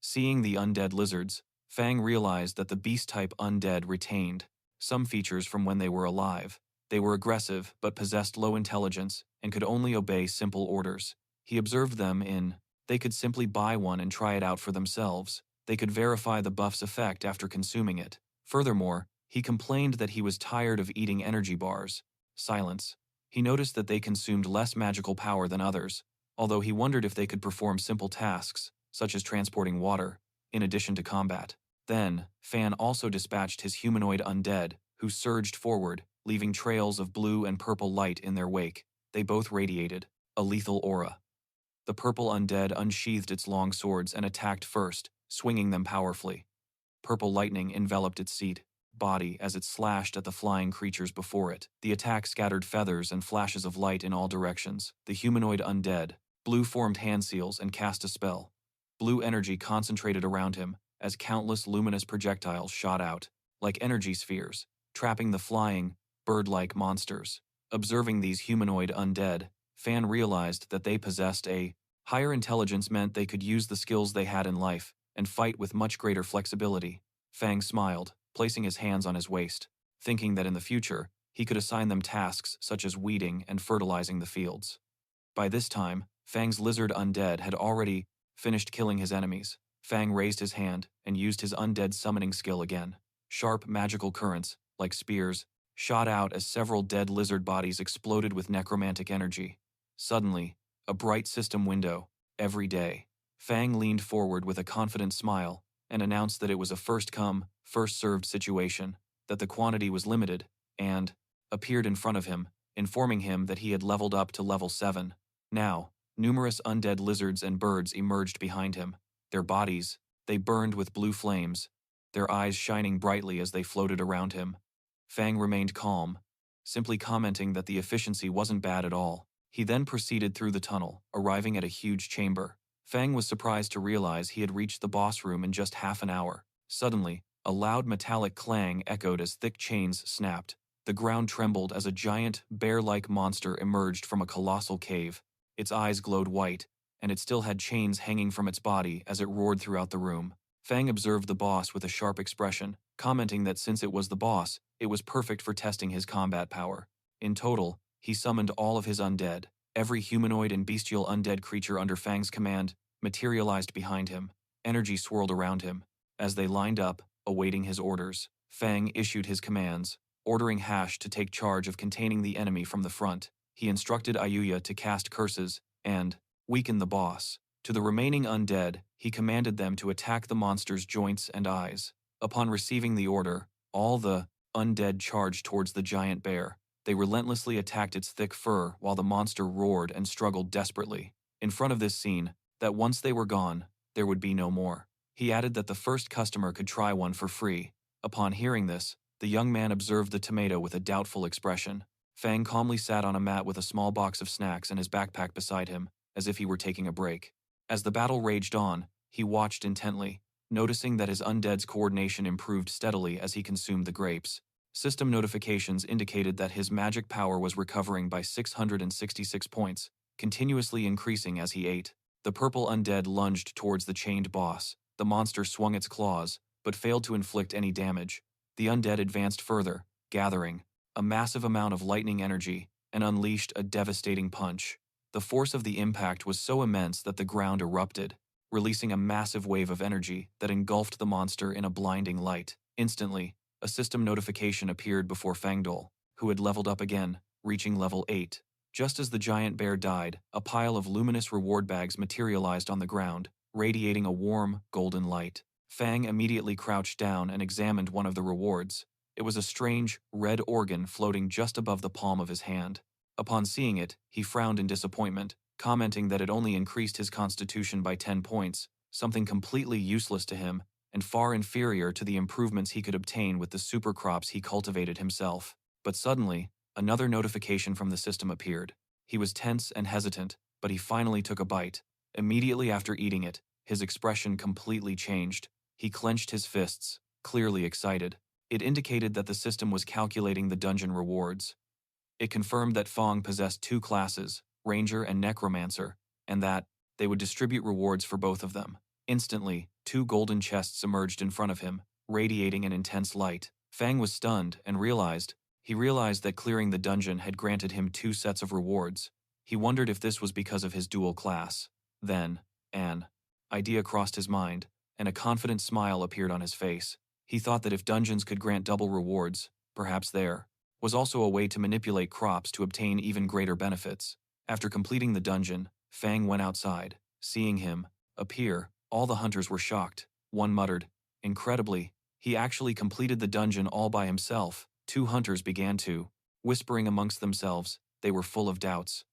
Seeing the undead lizards, Fang realized that the beast-type undead retained some features from when they were alive. They were aggressive but possessed low intelligence and could only obey simple orders. He observed them in, they could simply buy one and try it out for themselves. They could verify the buff's effect after consuming it. Furthermore, he complained that he was tired of eating energy bars. Silence. He noticed that they consumed less magical power than others, although he wondered if they could perform simple tasks, such as transporting water, in addition to combat. Then, Fan also dispatched his humanoid undead, who surged forward, leaving trails of blue and purple light in their wake. They both radiated a lethal aura. The purple undead unsheathed its long swords and attacked first, swinging them powerfully. Purple lightning enveloped its body as it slashed at the flying creatures before it. The attack scattered feathers and flashes of light in all directions. The humanoid undead, blue formed hand seals and cast a spell. Blue energy concentrated around him as countless luminous projectiles shot out, like energy spheres, trapping the flying, bird-like monsters. Observing these humanoid undead, Fan realized that they possessed a higher intelligence meant they could use the skills they had in life and fight with much greater flexibility. Fang smiled, placing his hands on his waist, thinking that in the future, he could assign them tasks such as weeding and fertilizing the fields. By this time, Fang's lizard undead had already finished killing his enemies. Fang raised his hand and used his undead summoning skill again. Sharp, magical currents, like spears, shot out as several dead lizard bodies exploded with necromantic energy. Suddenly, a bright system window, every day. Fang leaned forward with a confident smile and announced that it was a first-come, first-served situation, that the quantity was limited, and appeared in front of him, informing him that he had leveled up to level 7. Now, numerous undead lizards and birds emerged behind him. Their bodies, they burned with blue flames, their eyes shining brightly as they floated around him. Fang remained calm, simply commenting that the efficiency wasn't bad at all. He then proceeded through the tunnel, arriving at a huge chamber. Fang was surprised to realize he had reached the boss room in just half an hour. Suddenly, a loud metallic clang echoed as thick chains snapped. The ground trembled as a giant, bear-like monster emerged from a colossal cave. Its eyes glowed white, and it still had chains hanging from its body as it roared throughout the room. Fang observed the boss with a sharp expression, commenting that since it was the boss, it was perfect for testing his combat power. In total, he summoned all of his undead. Every humanoid and bestial undead creature under Fang's command materialized behind him. Energy swirled around him. As they lined up, awaiting his orders, Fang issued his commands, ordering Hash to take charge of containing the enemy from the front. He instructed Ayuya to cast curses and weaken the boss. To the remaining undead, he commanded them to attack the monster's joints and eyes. Upon receiving the order, all the undead charged towards the giant bear. They relentlessly attacked its thick fur while the monster roared and struggled desperately. In front of this scene, that once they were gone, there would be no more. He added that the first customer could try one for free. Upon hearing this, the young man observed the tomato with a doubtful expression. Fang calmly sat on a mat with a small box of snacks and his backpack beside him, as if he were taking a break. As the battle raged on, he watched intently, noticing that his undead's coordination improved steadily as he consumed the grapes. System notifications indicated that his magic power was recovering by 666 points, continuously increasing as he ate. The purple undead lunged towards the chained boss. The monster swung its claws, but failed to inflict any damage. The undead advanced further, gathering a massive amount of lightning energy, and unleashed a devastating punch. The force of the impact was so immense that the ground erupted, releasing a massive wave of energy that engulfed the monster in a blinding light. Instantly, a system notification appeared before Fangdol, who had leveled up again, reaching level 8. Just as the giant bear died, a pile of luminous reward bags materialized on the ground, radiating a warm, golden light. Fang immediately crouched down and examined one of the rewards. It was a strange, red organ floating just above the palm of his hand. Upon seeing it, he frowned in disappointment, commenting that it only increased his constitution by 10 points, something completely useless to him, and far inferior to the improvements he could obtain with the super crops he cultivated himself. But suddenly, another notification from the system appeared. He was tense and hesitant, but he finally took a bite. Immediately after eating it, his expression completely changed. He clenched his fists, clearly excited. It indicated that the system was calculating the dungeon rewards. It confirmed that Fang possessed 2 classes, Ranger and Necromancer, and that they would distribute rewards for both of them. Instantly, 2 golden chests emerged in front of him, radiating an intense light. Fang was stunned and realized that clearing the dungeon had granted him 2 sets of rewards. He wondered if this was because of his dual class. Then, an idea crossed his mind, and a confident smile appeared on his face. He thought that if dungeons could grant double rewards, perhaps there was also a way to manipulate crops to obtain even greater benefits. After completing the dungeon, Fang went outside. Seeing him appear, all the hunters were shocked. One muttered, "Incredibly, he actually completed the dungeon all by himself." 2 hunters began to, whispering amongst themselves, they were full of doubts.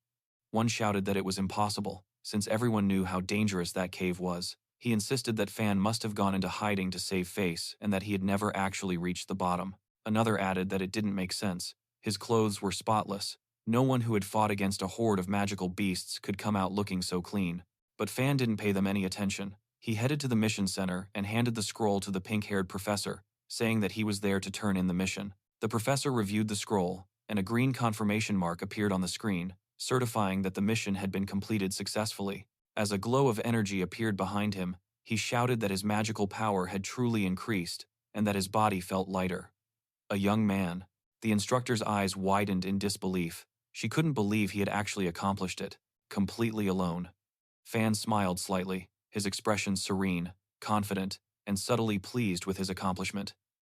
One shouted that it was impossible, since everyone knew how dangerous that cave was. He insisted that Fan must have gone into hiding to save face and that he had never actually reached the bottom. Another added that it didn't make sense. His clothes were spotless. No one who had fought against a horde of magical beasts could come out looking so clean. But Fan didn't pay them any attention. He headed to the mission center and handed the scroll to the pink-haired professor, saying that he was there to turn in the mission. The professor reviewed the scroll, and a green confirmation mark appeared on the screen, certifying that the mission had been completed successfully. As a glow of energy appeared behind him, he shouted that his magical power had truly increased, and that his body felt lighter. A young man. The instructor's eyes widened in disbelief. She couldn't believe he had actually accomplished it, completely alone. Fan smiled slightly, his expression serene, confident, and subtly pleased with his accomplishment.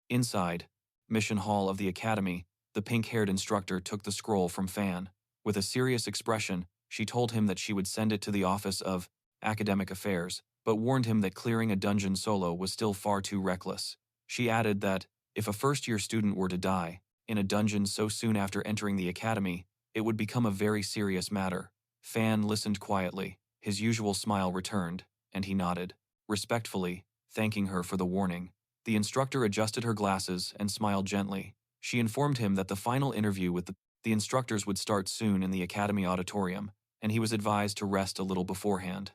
Inside, Mission Hall of the Academy, the pink-haired instructor took the scroll from Fan. With a serious expression, she told him that she would send it to the Office of Academic Affairs, but warned him that clearing a dungeon solo was still far too reckless. She added that, if a first-year student were to die in a dungeon so soon after entering the academy, it would become a very serious matter. Fan listened quietly, his usual smile returned, and he nodded, respectfully, thanking her for the warning. The instructor adjusted her glasses and smiled gently. She informed him that the final interview with the instructors would start soon in the academy auditorium, and he was advised to rest a little beforehand.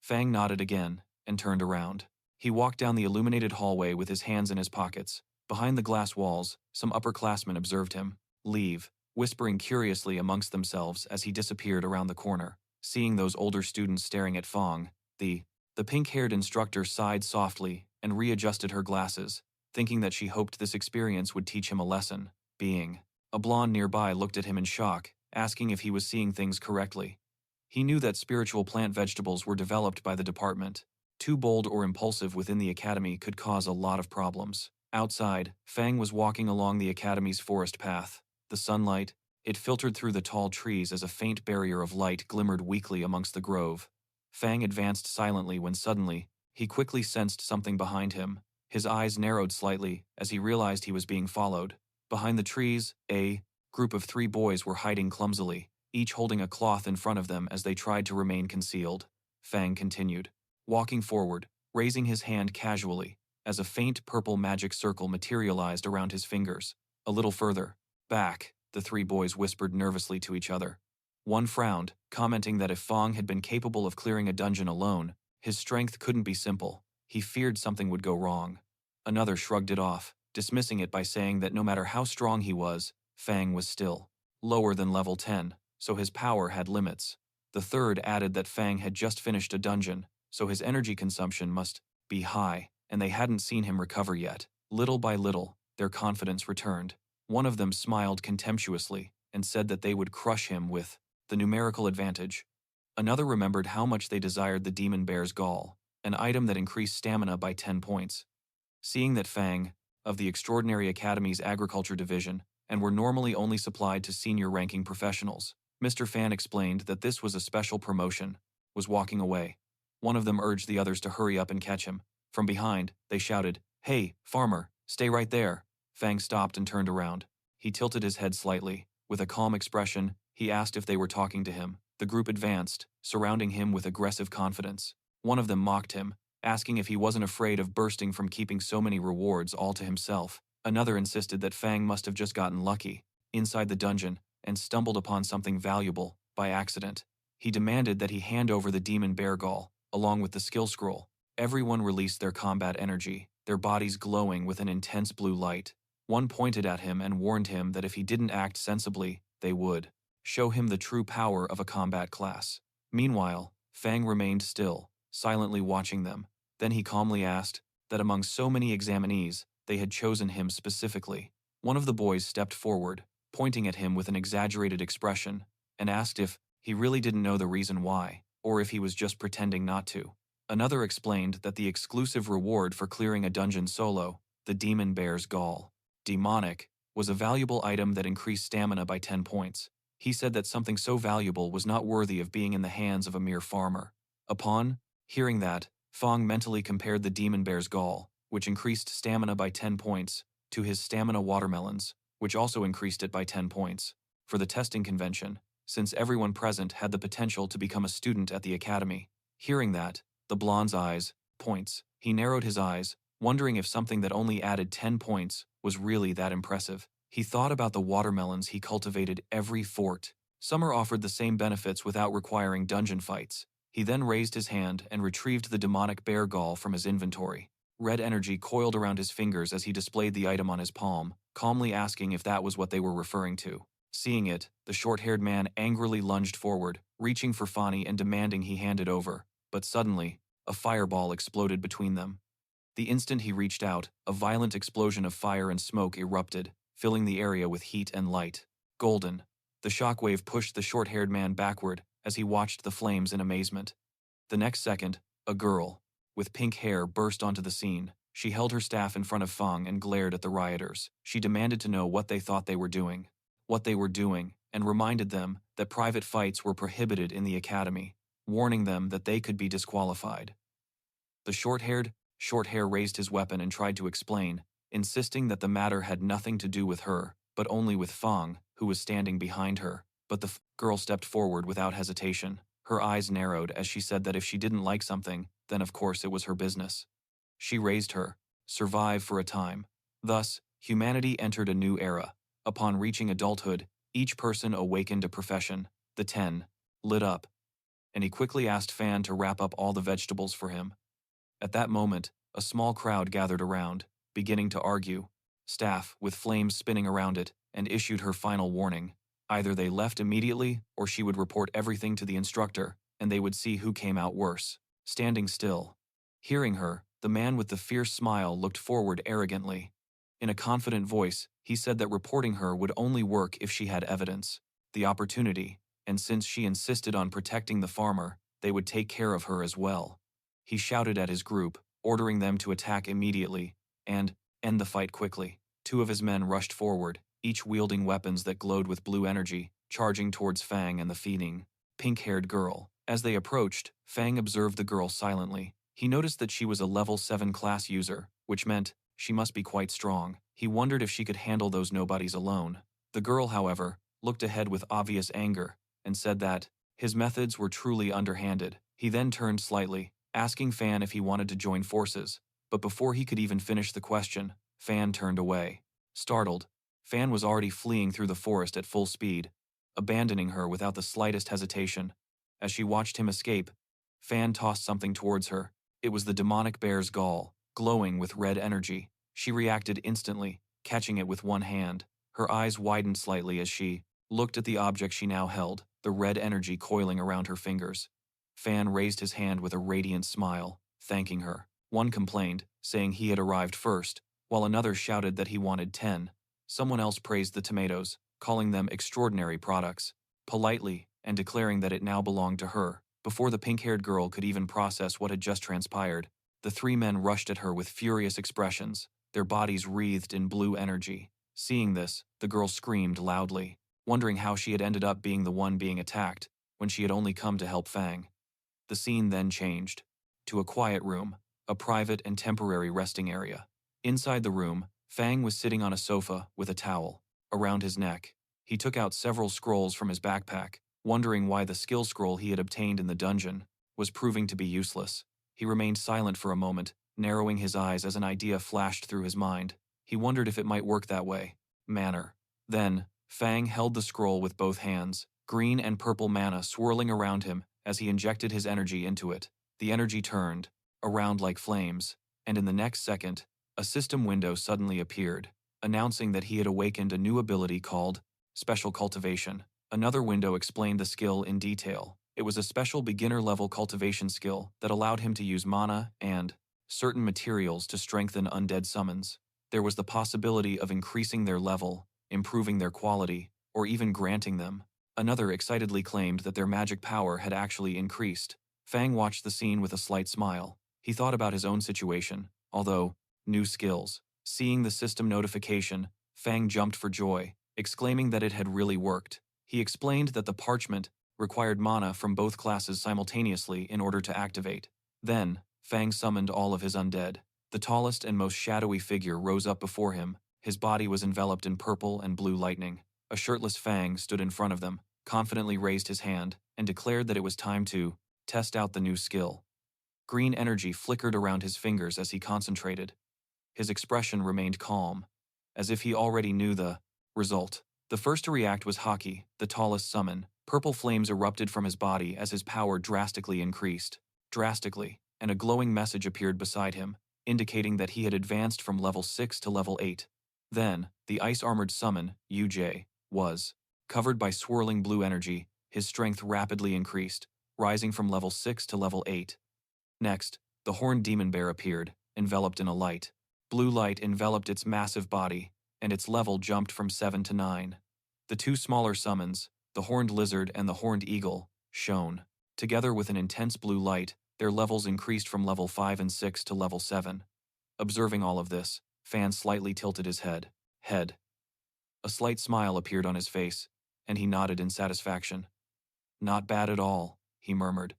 Fang nodded again and turned around. He walked down the illuminated hallway with his hands in his pockets. Behind the glass walls, some upperclassmen observed him leave, whispering curiously amongst themselves as he disappeared around the corner. Seeing those older students staring at Fang, the pink-haired instructor sighed softly and readjusted her glasses, thinking that she hoped this experience would teach him a lesson. A blonde nearby looked at him in shock, asking if he was seeing things correctly. He knew that spiritual plant vegetables were developed by the department. Too bold or impulsive within the academy could cause a lot of problems. Outside, Fang was walking along the academy's forest path. The sunlight, it filtered through the tall trees as a faint barrier of light glimmered weakly amongst the grove. Fang advanced silently when suddenly, he quickly sensed something behind him. His eyes narrowed slightly as he realized he was being followed. Behind the trees, a group of 3 boys were hiding clumsily, each holding a cloth in front of them as they tried to remain concealed. Fang continued, walking forward, raising his hand casually, as a faint purple magic circle materialized around his fingers. A little further back, the 3 boys whispered nervously to each other. One frowned, commenting that if Fang had been capable of clearing a dungeon alone, his strength couldn't be simple. He feared something would go wrong. Another shrugged it off, dismissing it by saying that no matter how strong he was, Fang was still lower than level 10, so his power had limits. The third added that Fang had just finished a dungeon, so his energy consumption must be high, and they hadn't seen him recover yet. Little by little, their confidence returned. One of them smiled contemptuously and said that they would crush him with the numerical advantage. Another remembered how much they desired the demon bear's gall, an item that increased stamina by 10 points. Seeing that Fang, of the Extraordinary Academy's Agriculture Division, and were normally only supplied to senior-ranking professionals, Mr. Fan explained that this was a special promotion, was walking away. One of them urged the others to hurry up and catch him. From behind, they shouted, "Hey, farmer, stay right there." Fang stopped and turned around. He tilted his head slightly. With a calm expression, he asked if they were talking to him. The group advanced, surrounding him with aggressive confidence. One of them mocked him, asking if he wasn't afraid of bursting from keeping so many rewards all to himself. Another insisted that Fang must have just gotten lucky, inside the dungeon, and stumbled upon something valuable, by accident. He demanded that he hand over the demon bear gall, along with the skill scroll. Everyone released their combat energy, their bodies glowing with an intense blue light. One pointed at him and warned him that if he didn't act sensibly, they would show him the true power of a combat class. Meanwhile, Fang remained still, silently watching them. Then he calmly asked that among so many examinees, they had chosen him specifically. One of the boys stepped forward, pointing at him with an exaggerated expression, and asked if he really didn't know the reason why, or if he was just pretending not to. Another explained that the exclusive reward for clearing a dungeon solo, the demon bear's gall, demonic, was a valuable item that increased stamina by 10 points. He said that something so valuable was not worthy of being in the hands of a mere farmer. Upon hearing that, Fang mentally compared the demon bear's gall, which increased stamina by 10 points, to his stamina watermelons, which also increased it by 10 points. For the testing convention, since everyone present had the potential to become a student at the academy. Hearing that, the blonde's eyes, he narrowed his eyes, wondering if something that only added 10 points was really that impressive. He thought about the watermelons he cultivated every fort. Summer offered the same benefits without requiring dungeon fights. He then raised his hand and retrieved the demonic bear gall from his inventory. Red energy coiled around his fingers as he displayed the item on his palm, calmly asking if that was what they were referring to. Seeing it, the short-haired man angrily lunged forward, reaching for Fani and demanding he hand it over. But suddenly, a fireball exploded between them. The instant he reached out, a violent explosion of fire and smoke erupted, filling the area with heat and light. Golden. The shockwave pushed the short-haired man backward as he watched the flames in amazement. The next second, a girl, with pink hair, burst onto the scene. She held her staff in front of Feng and glared at the rioters. She demanded to know what they thought they were doing. And reminded them that private fights were prohibited in the academy, warning them that they could be disqualified. The short hair raised his weapon and tried to explain, insisting that the matter had nothing to do with her, but only with Feng, who was standing behind her. But the girl stepped forward without hesitation. Her eyes narrowed as she said that if she didn't like something, then of course it was her business. She raised her, survive for a time. Thus, humanity entered a new era. Upon reaching adulthood, each person awakened a profession. The 10 lit up, and he quickly asked Fan to wrap up all the vegetables for him. At that moment, a small crowd gathered around, beginning to argue. Staff, with flames spinning around it, and issued her final warning. Either they left immediately, or she would report everything to the instructor, and they would see who came out worse. Standing still. Hearing her, the man with the fierce smile looked forward arrogantly. In a confident voice, he said that reporting her would only work if she had evidence, the opportunity, and since she insisted on protecting the farmer, they would take care of her as well. He shouted at his group, ordering them to attack immediately, and end the fight quickly. 2 of his men rushed forward, each wielding weapons that glowed with blue energy, charging towards Fang and the feeding, pink-haired girl. As they approached, Fang observed the girl silently. He noticed that she was a level 7 class user, which meant she must be quite strong. He wondered if she could handle those nobodies alone. The girl, however, looked ahead with obvious anger, and said that his methods were truly underhanded. He then turned slightly, asking Fan if he wanted to join forces, but before he could even finish the question, Fan turned away. Startled, Fan was already fleeing through the forest at full speed, abandoning her without the slightest hesitation. As she watched him escape, Fan tossed something towards her. It was the demonic bear's gall, glowing with red energy. She reacted instantly, catching it with one hand. Her eyes widened slightly as she looked at the object she now held, the red energy coiling around her fingers. Fan raised his hand with a radiant smile, thanking her. One complained, saying he had arrived first, while another shouted that he wanted 10. Someone else praised the tomatoes, calling them extraordinary products, politely, and declaring that it now belonged to her. Before the pink-haired girl could even process what had just transpired, the 3 men rushed at her with furious expressions, their bodies wreathed in blue energy. Seeing this, the girl screamed loudly, wondering how she had ended up being the one being attacked when she had only come to help Fang. The scene then changed to a quiet room, a private and temporary resting area. Inside the room, Fang was sitting on a sofa with a towel around his neck. He took out several scrolls from his backpack, wondering why the skill scroll he had obtained in the dungeon was proving to be useless. He remained silent for a moment, narrowing his eyes as an idea flashed through his mind. He wondered if it might work that way. Then, Fang held the scroll with both hands, green and purple mana swirling around him as he injected his energy into it. The energy turned around like flames, and in the next second, a system window suddenly appeared, announcing that he had awakened a new ability called Special Cultivation. Another window explained the skill in detail. It was a special beginner-level cultivation skill that allowed him to use mana and certain materials to strengthen undead summons. There was the possibility of increasing their level, improving their quality, or even granting them. Another excitedly claimed that their magic power had actually increased. Fang watched the scene with a slight smile. He thought about his own situation, although new skills. Seeing the system notification, Fang jumped for joy, exclaiming that it had really worked. He explained that the parchment required mana from both classes simultaneously in order to activate. Then, Fang summoned all of his undead. The tallest and most shadowy figure rose up before him. His body was enveloped in purple and blue lightning. A shirtless Fang stood in front of them, confidently raised his hand, and declared that it was time to test out the new skill. Green energy flickered around his fingers as he concentrated. His expression remained calm, as if he already knew the result. The first to react was Haki, the tallest summon. Purple flames erupted from his body as his power drastically increased. And a glowing message appeared beside him, indicating that he had advanced from level 6 to level 8. Then, the ice-armored summon, UJ, was covered by swirling blue energy. His strength rapidly increased, rising from level 6 to level 8. Next, the horned demon bear appeared, enveloped in a light. Blue light enveloped its massive body, and its level jumped from 7 to 9. The 2 smaller summons, the horned lizard and the horned eagle, shone. Together with an intense blue light, Their levels increased from level 5 and 6 to level 7. Observing all of this, Fan slightly tilted his head. A slight smile appeared on his face, and he nodded in satisfaction. Not bad at all, he murmured.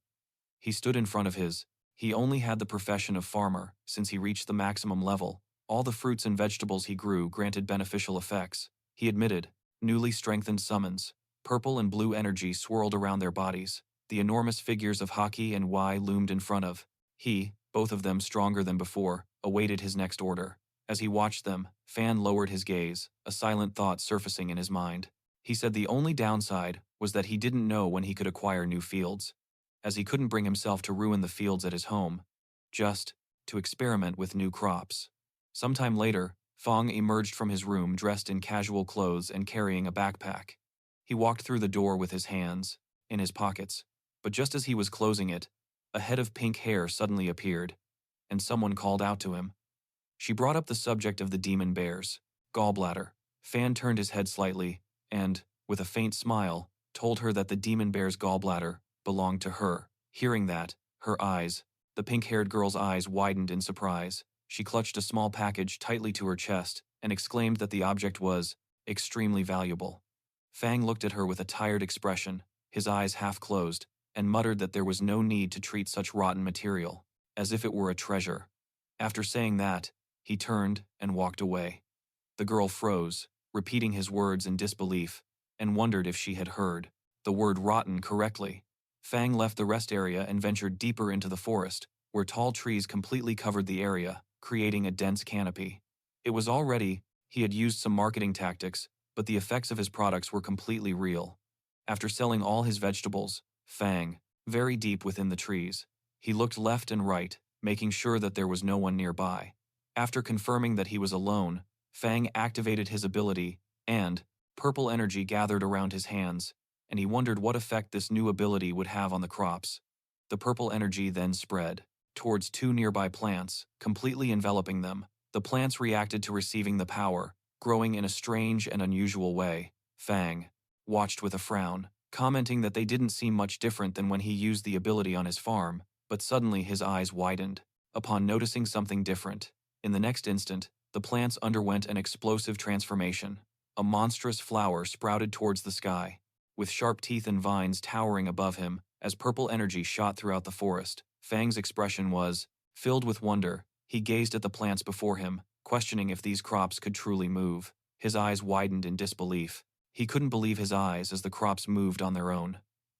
He stood in front of his. He only had the profession of farmer, since he reached the maximum level. All the fruits and vegetables he grew granted beneficial effects. He admitted, newly strengthened summons. Purple and blue energy swirled around their bodies. The enormous figures of Haki and Y loomed in front of. He, both of them stronger than before, awaited his next order. As he watched them, Fan lowered his gaze, a silent thought surfacing in his mind. He said the only downside was that he didn't know when he could acquire new fields, as he couldn't bring himself to ruin the fields at his home, just to experiment with new crops. Sometime later, Fong emerged from his room dressed in casual clothes and carrying a backpack. He walked through the door with his hands in his pockets, but just as he was closing it, a head of pink hair suddenly appeared, and someone called out to him. She brought up the subject of the demon bear's gallbladder. Fan turned his head slightly and, with a faint smile, told her that the demon bear's gallbladder belonged to her. Hearing that, the pink-haired girl's eyes widened in surprise. She clutched a small package tightly to her chest and exclaimed that the object was extremely valuable. Fang looked at her with a tired expression, his eyes half closed, and muttered that there was no need to treat such rotten material as if it were a treasure. After saying that, he turned and walked away. The girl froze, repeating his words in disbelief, and wondered if she had heard the word rotten correctly. Fang left the rest area and ventured deeper into the forest, where tall trees completely covered the area, creating a dense canopy. It was already, he had used some marketing tactics, but the effects of his products were completely real. After selling all his vegetables, Fang, very deep within the trees, he looked left and right, making sure that there was no one nearby. After confirming that he was alone, Fang activated his ability, and purple energy gathered around his hands, and he wondered what effect this new ability would have on the crops. The purple energy then spread towards 2 nearby plants, completely enveloping them. The plants reacted to receiving the power, growing in a strange and unusual way. Fang watched with a frown, commenting that they didn't seem much different than when he used the ability on his farm, but suddenly his eyes widened upon noticing something different. In the next instant, the plants underwent an explosive transformation. A monstrous flower sprouted towards the sky, with sharp teeth and vines towering above him. As purple energy shot throughout the forest, Fang's expression was filled with wonder. He gazed at the plants before him, questioning if these crops could truly move. His eyes widened in disbelief. He couldn't believe his eyes as the crops moved on their own.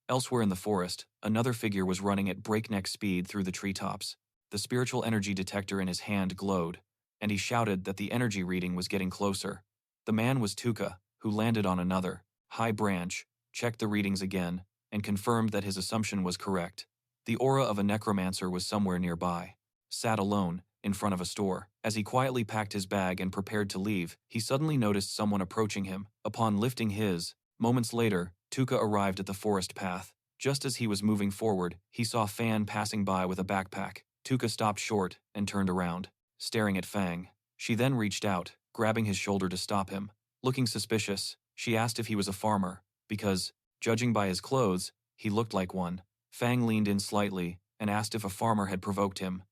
Elsewhere in the forest, another figure was running at breakneck speed through the treetops. The spiritual energy detector in his hand glowed, and he shouted that the energy reading was getting closer. The man was Tuka, who landed on another high branch, checked the readings again, and confirmed that his assumption was correct. The aura of a necromancer was somewhere nearby, sat alone, in front of a store. As he quietly packed his bag and prepared to leave, he suddenly noticed someone approaching him. Upon lifting his, moments later, Tuka arrived at the forest path. Just as he was moving forward, he saw Fan passing by with a backpack. Tuka stopped short and turned around, staring at Fang. She then reached out, grabbing his shoulder to stop him. Looking suspicious, she asked if he was a farmer, because, judging by his clothes, he looked like one. Fang leaned in slightly and asked if a farmer had provoked him.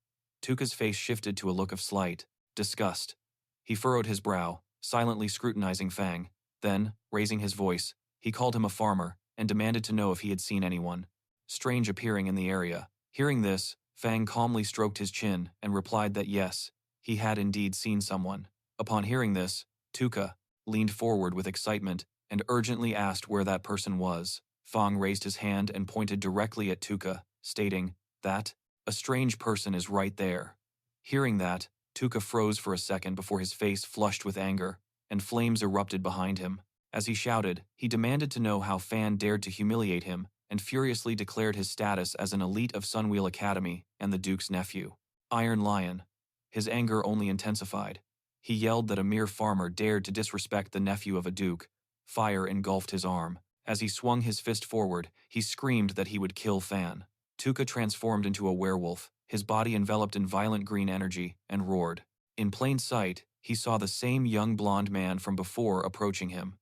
Tuka's face shifted to a look of slight disgust. He furrowed his brow, silently scrutinizing Fang. Then, raising his voice, he called him a farmer and demanded to know if he had seen anyone strange appearing in the area. Hearing this, Fang calmly stroked his chin and replied that yes, he had indeed seen someone. Upon hearing this, Tuka leaned forward with excitement and urgently asked where that person was. Fang raised his hand and pointed directly at Tuka, stating that a strange person is right there. Hearing that, Tuka froze for a second before his face flushed with anger, and flames erupted behind him. As he shouted, he demanded to know how Fan dared to humiliate him, and furiously declared his status as an elite of Sunwheel Academy and the Duke's nephew. Iron Lion. His anger only intensified. He yelled that a mere farmer dared to disrespect the nephew of a duke. Fire engulfed his arm. As he swung his fist forward, he screamed that he would kill Fan. Tuka transformed into a werewolf, his body enveloped in violent green energy, and roared. In plain sight, he saw the same young blonde man from before approaching him.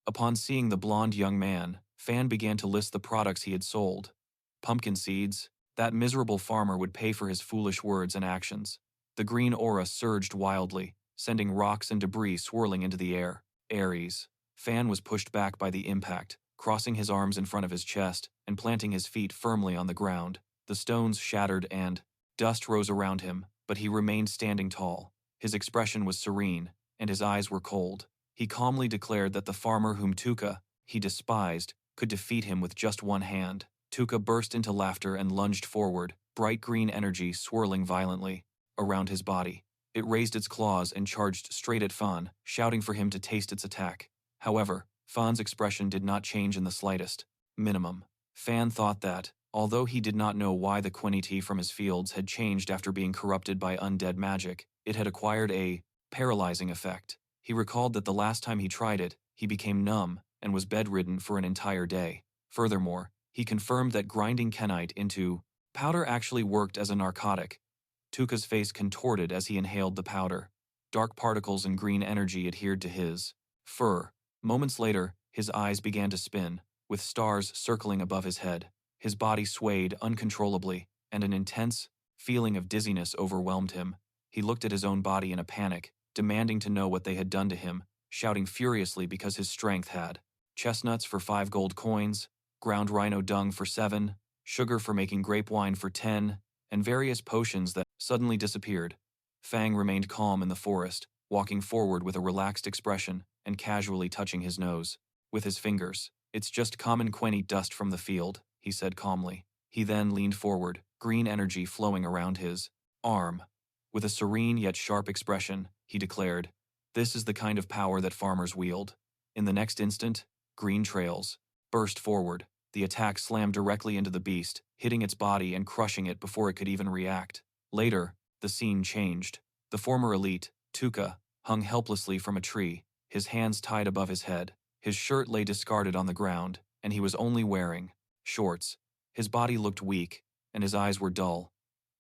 Upon seeing the blonde young man, Fan began to list the products he had sold. Pumpkin seeds, That miserable farmer would pay for his foolish words and actions. The green aura surged wildly, sending rocks and debris swirling into the air. Ares. Fan was pushed back by the impact, crossing his arms in front of his chest and planting his feet firmly on the ground. The stones shattered and dust rose around him, but he remained standing tall. His expression was serene, and his eyes were cold. He calmly declared that the farmer whom Tuka, he despised, could defeat him with just one hand. Tuka burst into laughter and lunged forward, bright green energy swirling violently around his body. It raised its claws and charged straight at Fan, shouting for him to taste its attack. However, Fan's expression did not change in the slightest. Minimum. Fan thought that, although he did not know why the quantity from his fields had changed after being corrupted by undead magic, it had acquired a paralyzing effect. He recalled that the last time he tried it, he became numb and was bedridden for an entire day. Furthermore, he confirmed that grinding Knight into powder actually worked as a narcotic. Tuka's face contorted as he inhaled the powder. Dark particles and green energy adhered to his fur. Moments later, his eyes began to spin, with stars circling above his head. His body swayed uncontrollably, and an intense feeling of dizziness overwhelmed him. He looked at his own body in a panic, demanding to know what they had done to him, shouting furiously because his strength had chestnuts for 5 gold coins, ground rhino dung for 7, sugar for making grape wine for 10, and various potions that suddenly disappeared. Fang remained calm in the forest, walking forward with a relaxed expression and casually touching his nose with his fingers. "It's just common quenny dust from the field," he said calmly. He then leaned forward, green energy flowing around his arm. With a serene yet sharp expression, he declared, "This is the kind of power that farmers wield." In the next instant, green trails burst forward. The attack slammed directly into the beast, hitting its body and crushing it before it could even react. Later, the scene changed. The former elite, Tuka, hung helplessly from a tree, his hands tied above his head. His shirt lay discarded on the ground, and he was only wearing shorts. His body looked weak, and his eyes were dull.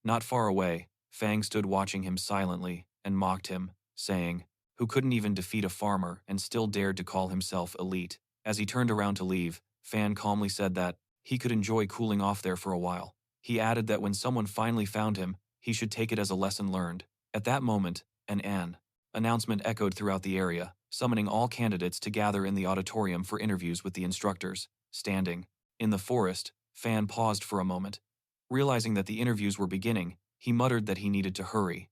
Not far away, Fang stood watching him silently and mocked him, saying, "Who couldn't even defeat a farmer and still dared to call himself elite?" As he turned around to leave, Fan calmly said that he could enjoy cooling off there for a while. He added that when someone finally found him, he should take it as a lesson learned. At that moment, an announcement echoed throughout the area, summoning all candidates to gather in the auditorium for interviews with the instructors. Standing in the forest, Fan paused for a moment. Realizing that the interviews were beginning, he muttered that he needed to hurry.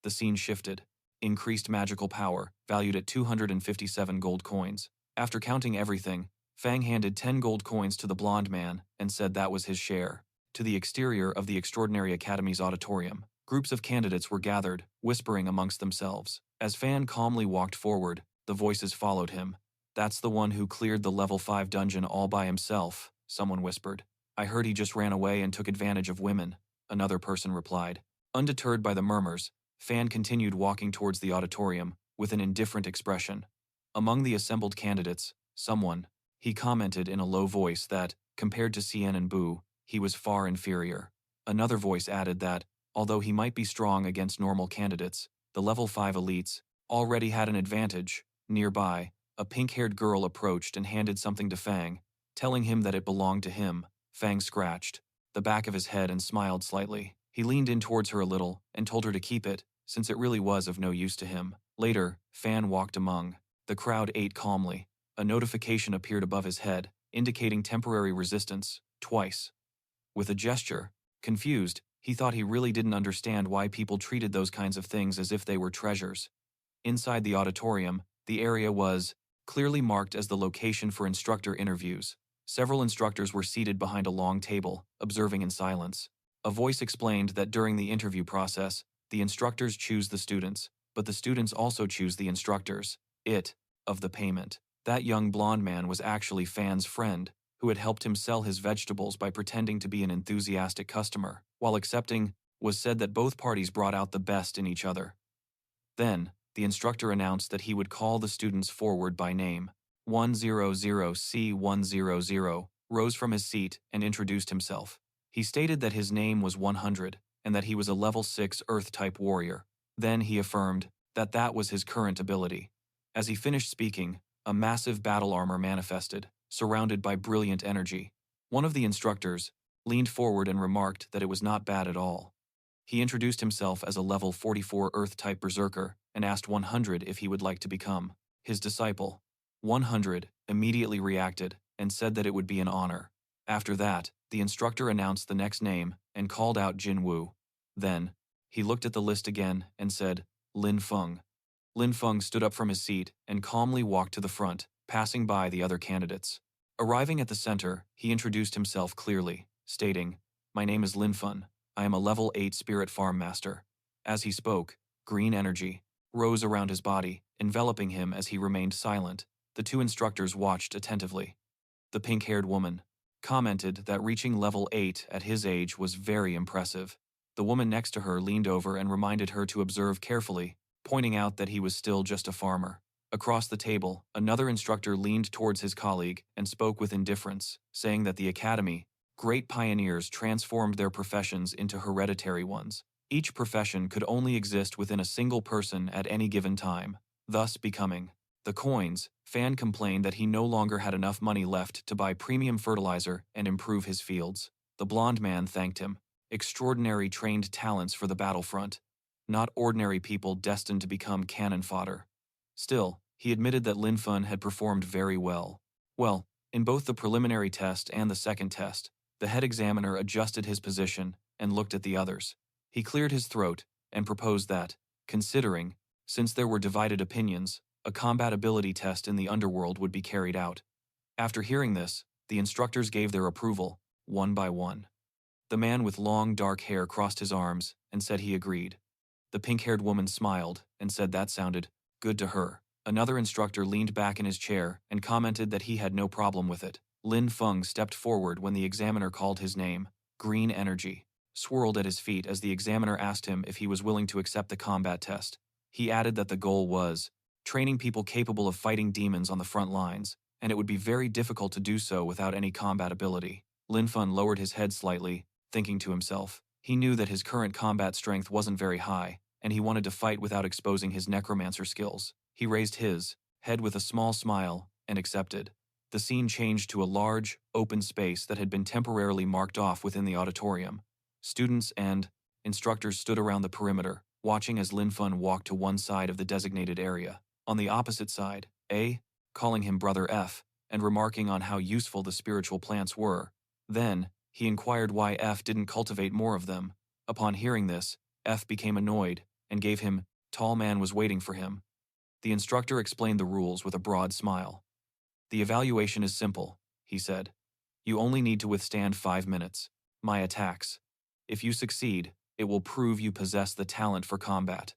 The scene shifted. Increased magical power, valued at 257 gold coins. After counting everything, Fang handed 10 gold coins to the blonde man and said that was his share. To the exterior of the Extraordinary Academy's auditorium, groups of candidates were gathered, whispering amongst themselves. As Fan calmly walked forward, the voices followed him. "That's the one who cleared the level 5 dungeon all by himself," someone whispered. "I heard he just ran away and took advantage of women," another person replied. Undeterred by the murmurs, Fan continued walking towards the auditorium with an indifferent expression. Among the assembled candidates, he commented in a low voice that, compared to Cien and Bu, he was far inferior. Another voice added that, although he might be strong against normal candidates, the level 5 elites already had an advantage. Nearby, a pink-haired girl approached and handed something to Fang, telling him that it belonged to him. Fang scratched the back of his head and smiled slightly. He leaned in towards her a little and told her to keep it, since it really was of no use to him. Later, Fan walked among the crowd, ate calmly. A notification appeared above his head, indicating temporary resistance, twice. With a gesture, confused, he thought he really didn't understand why people treated those kinds of things as if they were treasures. Inside the auditorium, the area was clearly marked as the location for instructor interviews. Several instructors were seated behind a long table, observing in silence. A voice explained that during the interview process, the instructors choose the students, but the students also choose the instructors. Of the payment. That young blonde man was actually Fan's friend, who had helped him sell his vegetables by pretending to be an enthusiastic customer. While accepting, was said that both parties brought out the best in each other. Then, the instructor announced that he would call the students forward by name. 100C100 rose from his seat and introduced himself. He stated that his name was 100 and that he was a level 6 Earth-type warrior. Then he affirmed that that was his current ability. As he finished speaking, a massive battle armor manifested, surrounded by brilliant energy. One of the instructors, leaned forward and remarked that it was not bad at all. He introduced himself as a level 44 Earth-type berserker and asked 100 if he would like to become his disciple. 100 immediately reacted and said that it would be an honor. After that, the instructor announced the next name and called out Jin Wu. Then, he looked at the list again and said, Lin Feng. Lin Feng stood up from his seat and calmly walked to the front, passing by the other candidates. Arriving at the center, he introduced himself clearly, stating, "My name is Lin Feng. I am a level 8 spirit farm master." As he spoke, green energy rose around his body, enveloping him as he remained silent. The two instructors watched attentively. The pink-haired woman commented that reaching level 8 at his age was very impressive. The woman next to her leaned over and reminded her to observe carefully, pointing out that he was still just a farmer. Across the table, another instructor leaned towards his colleague and spoke with indifference, saying that the academy, great pioneers transformed their professions into hereditary ones. Each profession could only exist within a single person at any given time, thus becoming the coins. Fan complained that he no longer had enough money left to buy premium fertilizer and improve his fields. The blonde man thanked him. Extraordinary trained talents for the battlefront. Not ordinary people destined to become cannon fodder. Still, he admitted that Lin Feng had performed very well. Well, in both the preliminary test and the second test, the head examiner adjusted his position and looked at the others. He cleared his throat and proposed that, considering, since there were divided opinions, a combat ability test in the underworld would be carried out. After hearing this, the instructors gave their approval, one by one. The man with long dark hair crossed his arms and said he agreed. The pink-haired woman smiled and said that sounded good to her. Another instructor leaned back in his chair and commented that he had no problem with it. Lin Feng stepped forward when the examiner called his name. Green energy swirled at his feet as the examiner asked him if he was willing to accept the combat test. He added that the goal was training people capable of fighting demons on the front lines, and it would be very difficult to do so without any combat ability. Lin Feng lowered his head slightly, thinking to himself. He knew that his current combat strength wasn't very high, and he wanted to fight without exposing his necromancer skills. He raised his head with a small smile and accepted. The scene changed to a large, open space that had been temporarily marked off within the auditorium. Students and instructors stood around the perimeter, watching as Lin Feng walked to one side of the designated area. On the opposite side, A, calling him Brother F, and remarking on how useful the spiritual plants were. Then, he inquired why F didn't cultivate more of them. Upon hearing this, F became annoyed and gave him, "Tall man was waiting for him." The instructor explained the rules with a broad smile. "The evaluation is simple," he said. "You only need to withstand 5 minutes. My attacks. If you succeed, it will prove you possess the talent for combat."